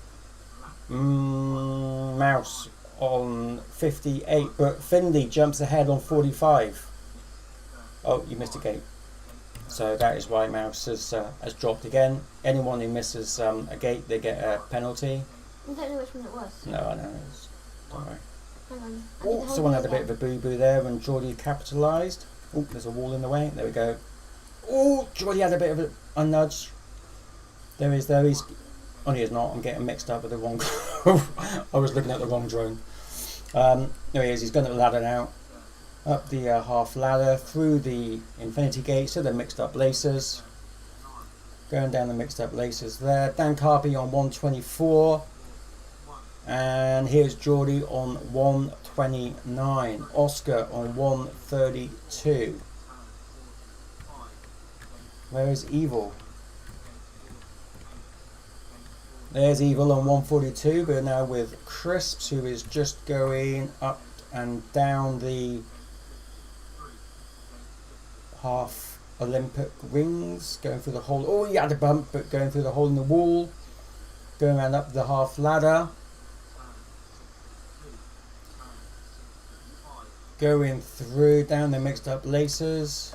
Speaker 1: Mouse on 58, but Finley jumps ahead on 45. Oh, you missed a gate. So that is why Mouse has dropped again. Anyone who misses a gate, they get a penalty.
Speaker 3: I don't know which one it was.
Speaker 1: No, I know. Don't worry.
Speaker 3: Hang on.
Speaker 1: Oh, someone had a bit of a boo-boo there when Geordie capitalised. Oh, there's a wall in the way. There we go. Oh, Geordie had a bit of a nudge. There he is. Oh, he is not. I'm getting mixed up with the wrong... I was looking at the wrong drone. There he is. He's going to the ladder now. Up the half ladder, through the infinity gates to the mixed up laces. Going down the mixed up laces there. Dan Carpy on 124. And here's Geordie on 129. Oscar on 132. Where is Evil? There's Evil on 142. We're now with Crisps, who is just going up and down the half Olympic rings, going through the hole. Oh, he had a bump, but going through the hole in the wall. Going around up the half ladder. Going through down the mixed up laces.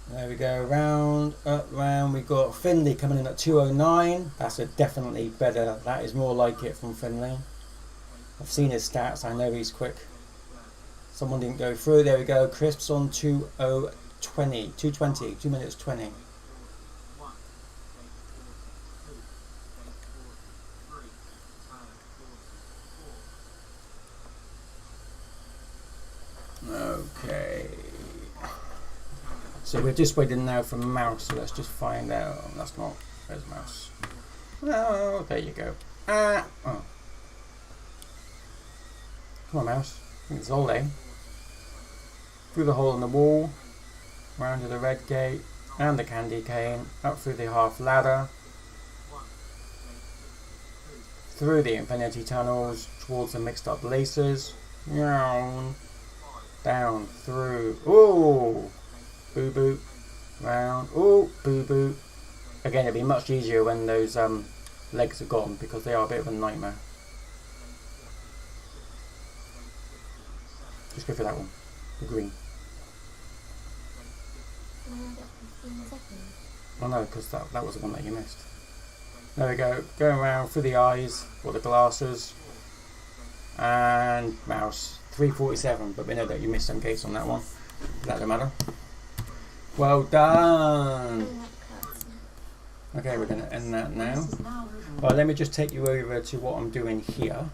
Speaker 1: There we go, round, up, round. We've got Finley coming in at 209. That's a definitely better. That is more like it from Finley. I've seen his stats. I know he's quick. Someone didn't go through. There we go. Crisps on 2:20. 2:20. 2 minutes 20. Okay. So we're just waiting now for Mouse, so let's just find out. That's not. Where's Mouse? Oh, there you go. Oh. Come on, Mouse. I think it's Ole. Through the hole in the wall, round to the red gate, and the candy cane, up through the half ladder, through the infinity tunnels, towards the mixed up laces, down through. Ooh! Boo boo, round, oh, boo boo. Again, it'd be much easier when those legs are gone because they are a bit of a nightmare. Just go for that one, the green. Oh no, because that was the one that you missed. There we go, going around through the eyes, for the glasses, and mouse, 347, but we know that you missed some gates on that one. That don't matter. Well done! Okay, we're going to end that now. Well, let me just take you over to what I'm doing here.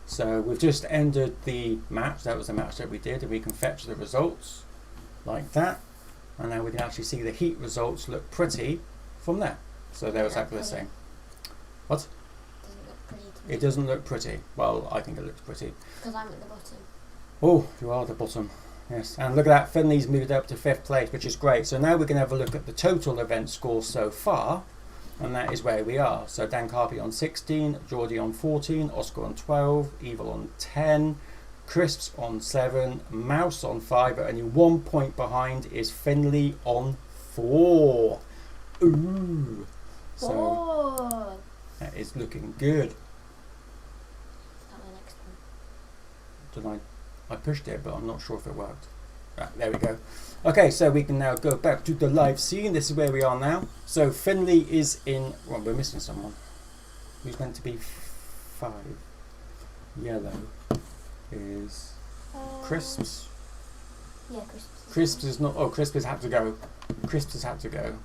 Speaker 1: So we've just ended the match, that was the match that we did, and we can fetch the results like that. And now we can actually see the heat results look pretty from there. So they're exactly the same. What?
Speaker 3: Doesn't look pretty to me.
Speaker 1: It doesn't look pretty. Well, I think it looks pretty.
Speaker 3: Because I'm at the bottom.
Speaker 1: Oh, you are at the bottom. Yes, and look at that, Finley's moved up to 5th place, which is great. So now we can have a look at the total event score so far, and that is where we are. So Dan Carpy on 16, Geordie on 14, Oscar on 12, Evil on 10, Crisps on 7, Mouse on 5, but only 1 point behind is Finley on 4. Ooh. So that is looking good.
Speaker 3: Is that the next one?
Speaker 1: I pushed it, but I'm not sure if it worked. Right, there we go. Okay, so we can now go back to the live scene. This is where we are now. So Finley is in. Well, we're missing someone. Who's meant to be 5? Yellow is Crisps.
Speaker 3: Yeah, Crisps.
Speaker 1: Crisps is not. Oh, Crisps has had to go. Crisps has had to go.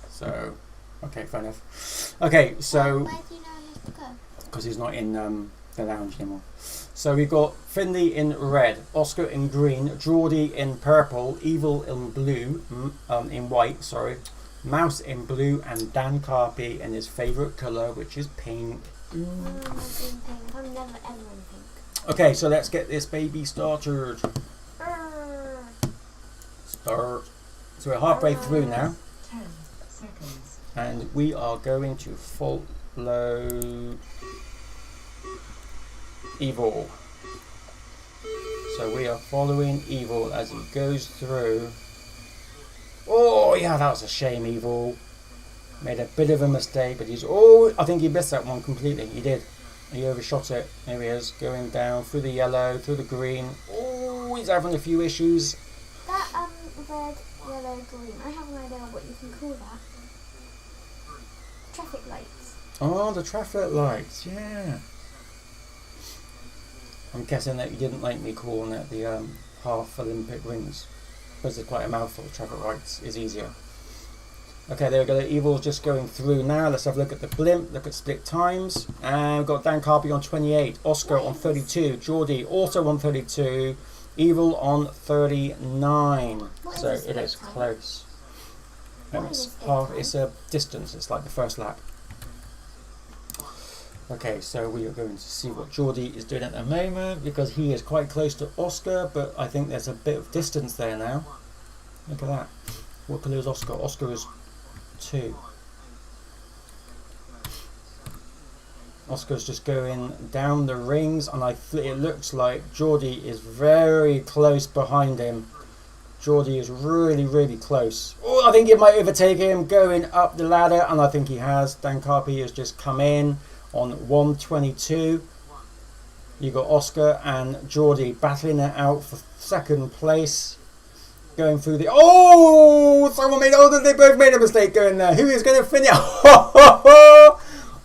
Speaker 1: So, okay, fair enough. Okay, so
Speaker 3: Why do you know he has to go?
Speaker 1: because he's not in the lounge anymore. So we've got Finley in red, Oscar in green, Geordie in purple, Evil in blue, in white, sorry, Mouse in blue, and Dan Carpy in his favourite colour, which is pink.
Speaker 3: I'm not doing pink. I'm never ever in pink.
Speaker 1: Okay, so let's get this baby started. Start. So we're halfway through now,
Speaker 10: 10 seconds.
Speaker 1: and we are going to follow Evil. So we are following Evil as he goes through. Oh yeah, that was a shame. Evil made a bit of a mistake, but he's. Oh, I think he missed that one completely. He did. He overshot it. There he is, going down through the yellow, through the green. Oh, he's having a few issues.
Speaker 3: That red, yellow, green. I have an idea what you can call that. Traffic lights.
Speaker 1: Oh, the traffic lights. Yeah. I'm guessing that you didn't like me calling it the half Olympic rings, because it's quite a mouthful. Traffic lights is easier. Okay, there we go. Evil's just going through now. Let's have a look at the blimp, look at split times. And we've got Dan Carpy on 28, Oscar on 32, Geordie also on 32, Evil on 39. So it is close. It's a distance, it's like the first lap. Okay, so we are going to see what Geordie is doing at the moment, because he is quite close to Oscar, but I think there's a bit of distance there now. Look at that. What colour is Oscar? Oscar is 2. Oscar's just going down the rings, and it looks like Geordie is very close behind him. Geordie is really, really close. Oh, I think he might overtake him going up the ladder, and I think he has. Dan Carpy has just come in on 122. You got Oscar and Geordie battling it out for 2nd place. Going through the... Oh! Someone made... Oh, they both made a mistake going there. Who is going to finish?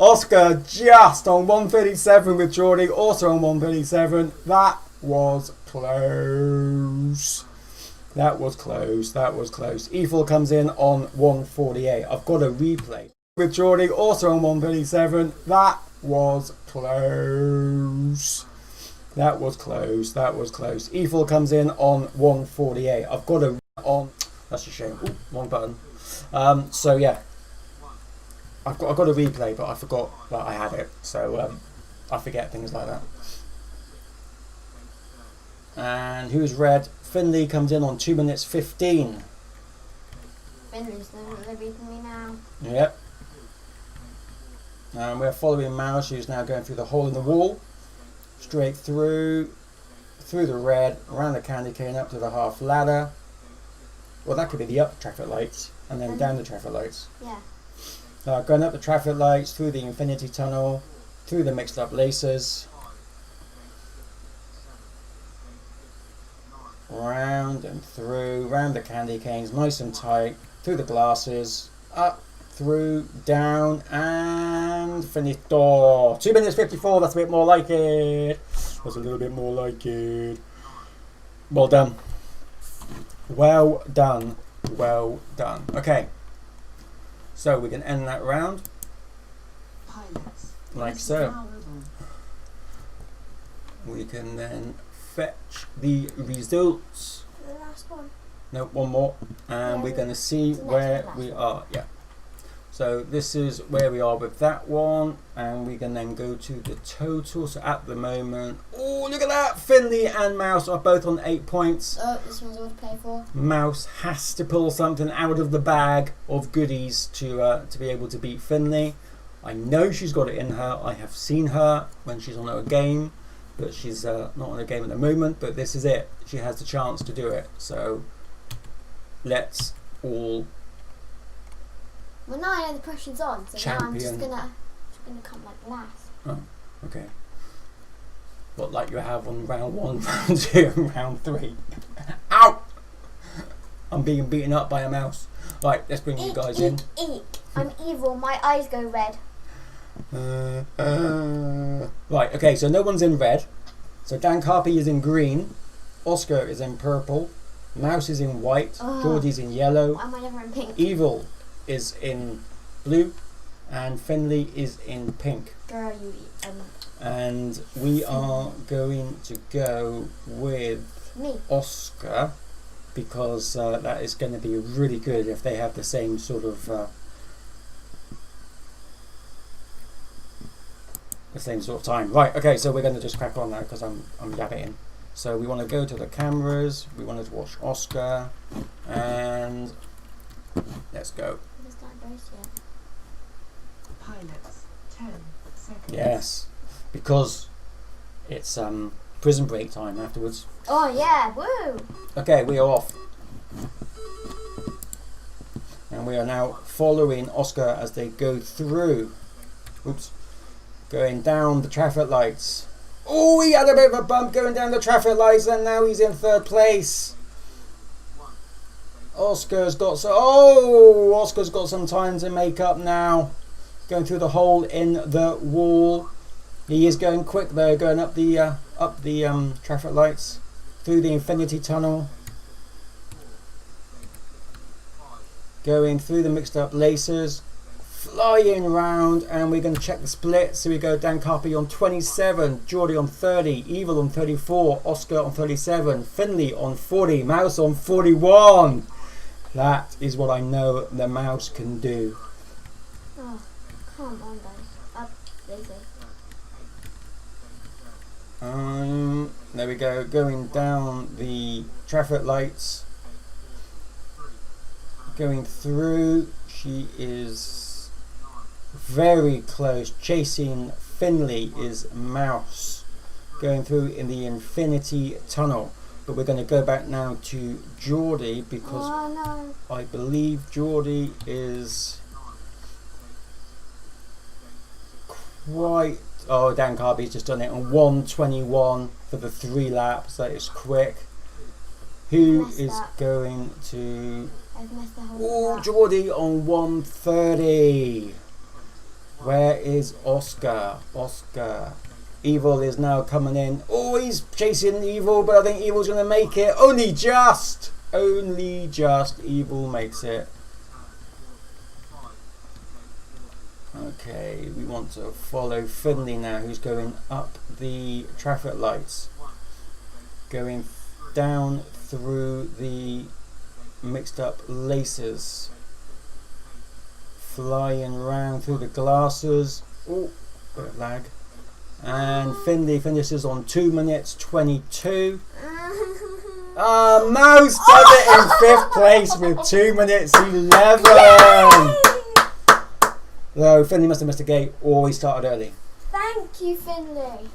Speaker 1: Oscar just on 137 with Geordie. Also on 137. That was close. That was close. That was close. Evil comes in on 148. I've got a replay. With Geordie also on 137. That was close. That was close. That was close. Evil comes in on 148. I've got a on. That's a shame. Ooh, wrong button. So yeah, I've got a replay, but I forgot that I had it. So I forget things like that. And who's red? Finley comes in on 2 minutes 15.
Speaker 3: Finley's beating me now.
Speaker 1: Yep. And we're following Mouse, who's now going through the hole in the wall, straight through the red, around the candy cane, up to the half ladder. Well, that could be the up traffic lights, and then down the traffic lights.
Speaker 3: Yeah.
Speaker 1: Going up the traffic lights, through the infinity tunnel, through the mixed up laces, round and through, round the candy canes, nice and tight, through the glasses, up, through, down, and finito. 2 minutes 54, that's a bit more like it. That's a little bit more like it. Well done. Well done. Well done. Okay. So we can end that round.
Speaker 10: Pilots.
Speaker 1: Like so. We can then fetch the results.
Speaker 3: The last one.
Speaker 1: No, one more. And
Speaker 3: Yeah,
Speaker 1: we're going to see
Speaker 3: the next
Speaker 1: where
Speaker 3: one,
Speaker 1: we
Speaker 3: last
Speaker 1: are. Yeah. So this is where we are with that one. And we can then go to the total. So at the moment, oh, look at that. Finley and Mouse are both on 8 points.
Speaker 3: Oh, this one's all to play for.
Speaker 1: Mouse has to pull something out of the bag of goodies to be able to beat Finley. I know she's got it in her. I have seen her when she's on a game, but she's not on a game at the moment. But this is it. She has the chance to do it. So let's all.
Speaker 3: Well, now I know the pressure's on, so now I'm just
Speaker 1: Champion.
Speaker 3: gonna come like last.
Speaker 1: Oh, okay. What, like you have on round 1, round 2, and round 3? Ow! I'm being beaten up by a mouse. Right, let's bring you guys in.
Speaker 3: Eek. I'm evil. My eyes go red.
Speaker 1: Right, okay, so no one's in red. So Dan Carpy is in green. Oscar is in purple. Mouse is in white.
Speaker 3: Ugh.
Speaker 1: Geordie's in yellow.
Speaker 3: Why am I never in pink?
Speaker 1: Evil is in blue. And Finley is in pink.
Speaker 3: Girl, you
Speaker 1: And we are going to go with
Speaker 3: me.
Speaker 1: Oscar, because that is going to be really good if they have the same sort of time. Right, okay, so we're going to just crack on now because I'm yapping. So we want to go to the cameras, we want to watch Oscar, and let's go.
Speaker 3: It's not race yet.
Speaker 10: Pilots. 10 seconds.
Speaker 1: Yes, because it's prison break time afterwards.
Speaker 3: Oh yeah, woo!
Speaker 1: Okay, we are off. And we are now following Oscar as they go through. Oops. Going down the traffic lights. Oh, he had a bit of a bump going down the traffic lights and now he's in 3rd place. Oscar's got some time to make up now. Going through the hole in the wall. He is going quick though, going up the traffic lights, through the infinity tunnel, going through the mixed up laces, flying round, and we're going to check the split. So we go Dan Carpy on 27, Geordie on 30, Evil on 34, Oscar on 37, Finley on 40, Mouse on 41. That is what I know the mouse can do.
Speaker 3: Oh, come on, guys. Up, lazy.
Speaker 1: There we go, going down the traffic lights, going through. She is very close. Chasing Finley is Mouse, going through in the infinity tunnel. But we're going to go back now to Geordie because I believe Geordie is quite. Oh, Dan Carby's just done it on 1:21 for the 3 laps. That is quick. Who is going to?
Speaker 3: I've messed the whole
Speaker 1: Oh, Geordie on 1:30. Where is Oscar? Oscar. Evil is now coming in. Oh, he's chasing Evil, but I think Evil's going to make it. Only just. Evil makes it. Okay, we want to follow Finley now, who's going up the traffic lights, going down through the mixed up laces, flying around through the glasses. Oh, bit of lag. And Finley finishes on 2 minutes 22. Mouse does it in 5th place with 2 minutes 11. Though Finley must have missed a gate or he started early.
Speaker 3: Thank you, Finley.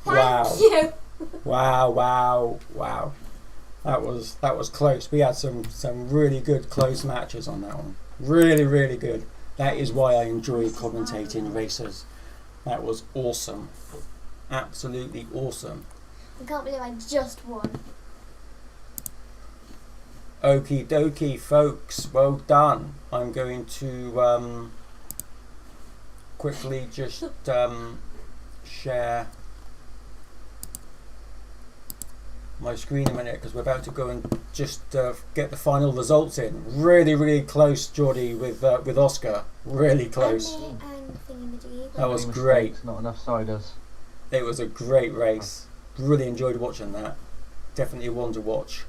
Speaker 1: Wow.
Speaker 3: Thank you.
Speaker 1: Wow. That was close. We had some really good close matches on that one. Really good. That is why I enjoy commentating races. That was awesome. Absolutely awesome.
Speaker 3: I can't believe I just won.
Speaker 1: Okie dokie, folks. Well done. I'm going to quickly just share my screen a minute because we're about to go and just get the final results in. Really, really close, Geordie, with Oscar. Really close. That was great.
Speaker 7: Not enough ciders.
Speaker 1: It was a great race. Really enjoyed watching that. Definitely one to watch.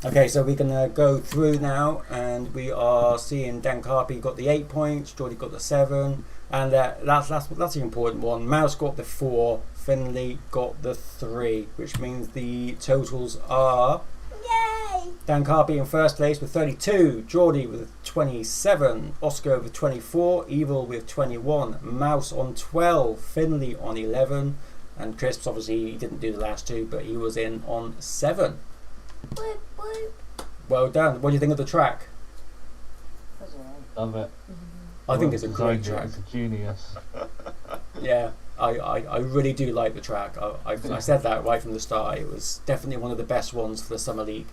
Speaker 1: Okay, so we're going to go through now, and we are seeing Dan Carpy got the 8 points, Geordie got the 7, and that's the important one. Mouse got the 4, Finley got the 3, which means the totals are...
Speaker 3: Yay!
Speaker 1: Dan Carpy in first place with 32, Geordie with 27, Oscar with 24, Evil with 21, Mouse on 12, Finley on 11, and Crisps, obviously he didn't do the last two, but he was in on 7.
Speaker 3: Boop, boop.
Speaker 1: Well done. What do you think of the track?
Speaker 9: That's alright.
Speaker 7: Love it.
Speaker 1: I think it's a great
Speaker 7: Designed it
Speaker 1: track.
Speaker 7: as a genius.
Speaker 1: Yeah, I really do like the track. I said that right from the start. It was definitely one of the best ones for the Summer League.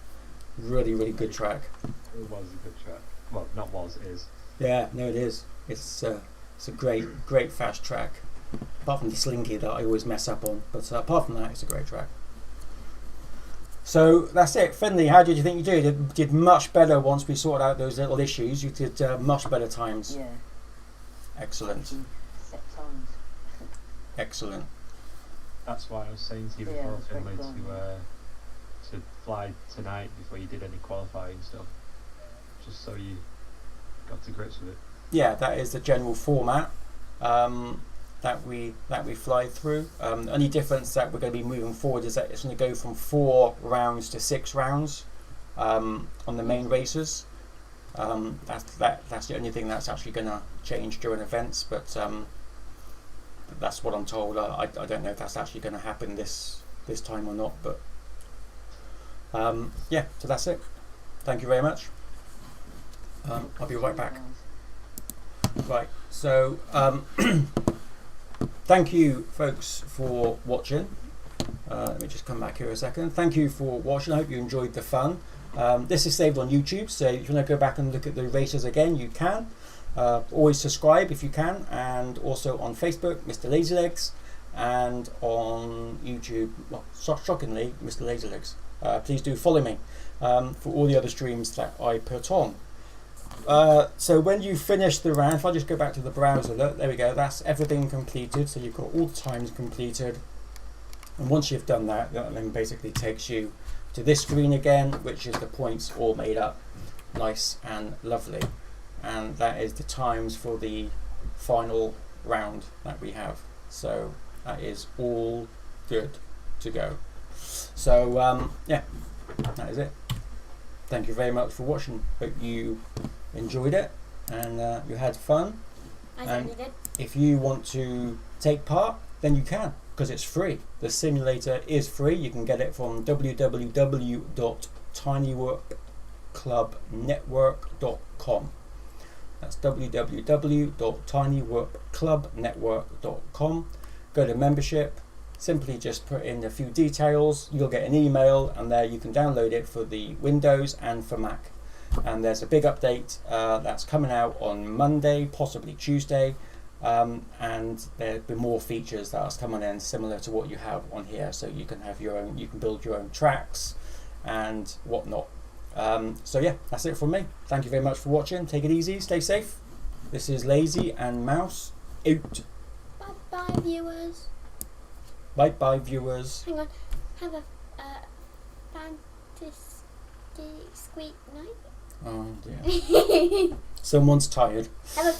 Speaker 1: Really, really good track.
Speaker 6: It was a good track. Well, not was, is.
Speaker 1: Yeah, no, it is. It's a great fast track. Apart from the slinky that I always mess up on, but apart from that, it's a great track. So that's it. Finley, how did you think you did? You did much better once we sorted out those little issues. You did much better times.
Speaker 9: Yeah.
Speaker 1: Excellent.
Speaker 9: Set times.
Speaker 1: Excellent.
Speaker 6: That's why I was saying to you
Speaker 9: Yeah,
Speaker 6: before,
Speaker 9: it's very
Speaker 6: Finley,
Speaker 9: fun.
Speaker 6: to fly tonight before you did any qualifying stuff, just so you got to grips with it.
Speaker 1: Yeah, that is the general format that we fly through. Only difference that we're going to be moving forward is that it's going to go from 4 rounds to 6 rounds on the main races. That's the only thing that's actually going to change during events, but that's what I'm told. I don't know if that's actually going to happen this time or not, but yeah, so that's it. Thank you very much. I'll be right back. Right, so thank you folks for watching. Let me just come back here a second. Thank you for watching. I hope you enjoyed the fun. This is saved on YouTube, so if you want to go back and look at the races again, you can. Always subscribe if you can, and also on Facebook, Mr. LazyLegs, and on YouTube, well, shockingly, Mr. LazyLegs. Please do follow me for all the other streams that I put on. So when you finish the round, if I just go back to the browser, look, there we go, that's everything completed. So you've got all the times completed, and once you've done that, that then basically takes you to this screen again, which is the points all made up nice and lovely, and that is the times for the final round that we have. So that is all good to go. So yeah, that is it. Thank you very much for watching. Hope you enjoyed it and you had fun.
Speaker 3: I certainly did.
Speaker 1: If you want to take part, then you can, because it's free. The simulator is free. You can get it from www.tinywarpclubnetwork.com. That's www.tinywarpclubnetwork.com. Go to membership. Simply just put in a few details. You'll get an email, and there you can download it for the Windows and for Mac. And there's a big update that's coming out on Monday, possibly Tuesday, and there'll be more features that's coming in similar to what you have on here. So you can have your own, you can build your own tracks and whatnot. So yeah, that's it from me. Thank you very much for watching. Take it easy, stay safe. This is LaZy and Mouse out.
Speaker 3: Bye bye, viewers.
Speaker 1: Bye bye, viewers.
Speaker 3: Hang on. Have a fantastic squeak night.
Speaker 1: Oh dear. Someone's tired.
Speaker 3: Have a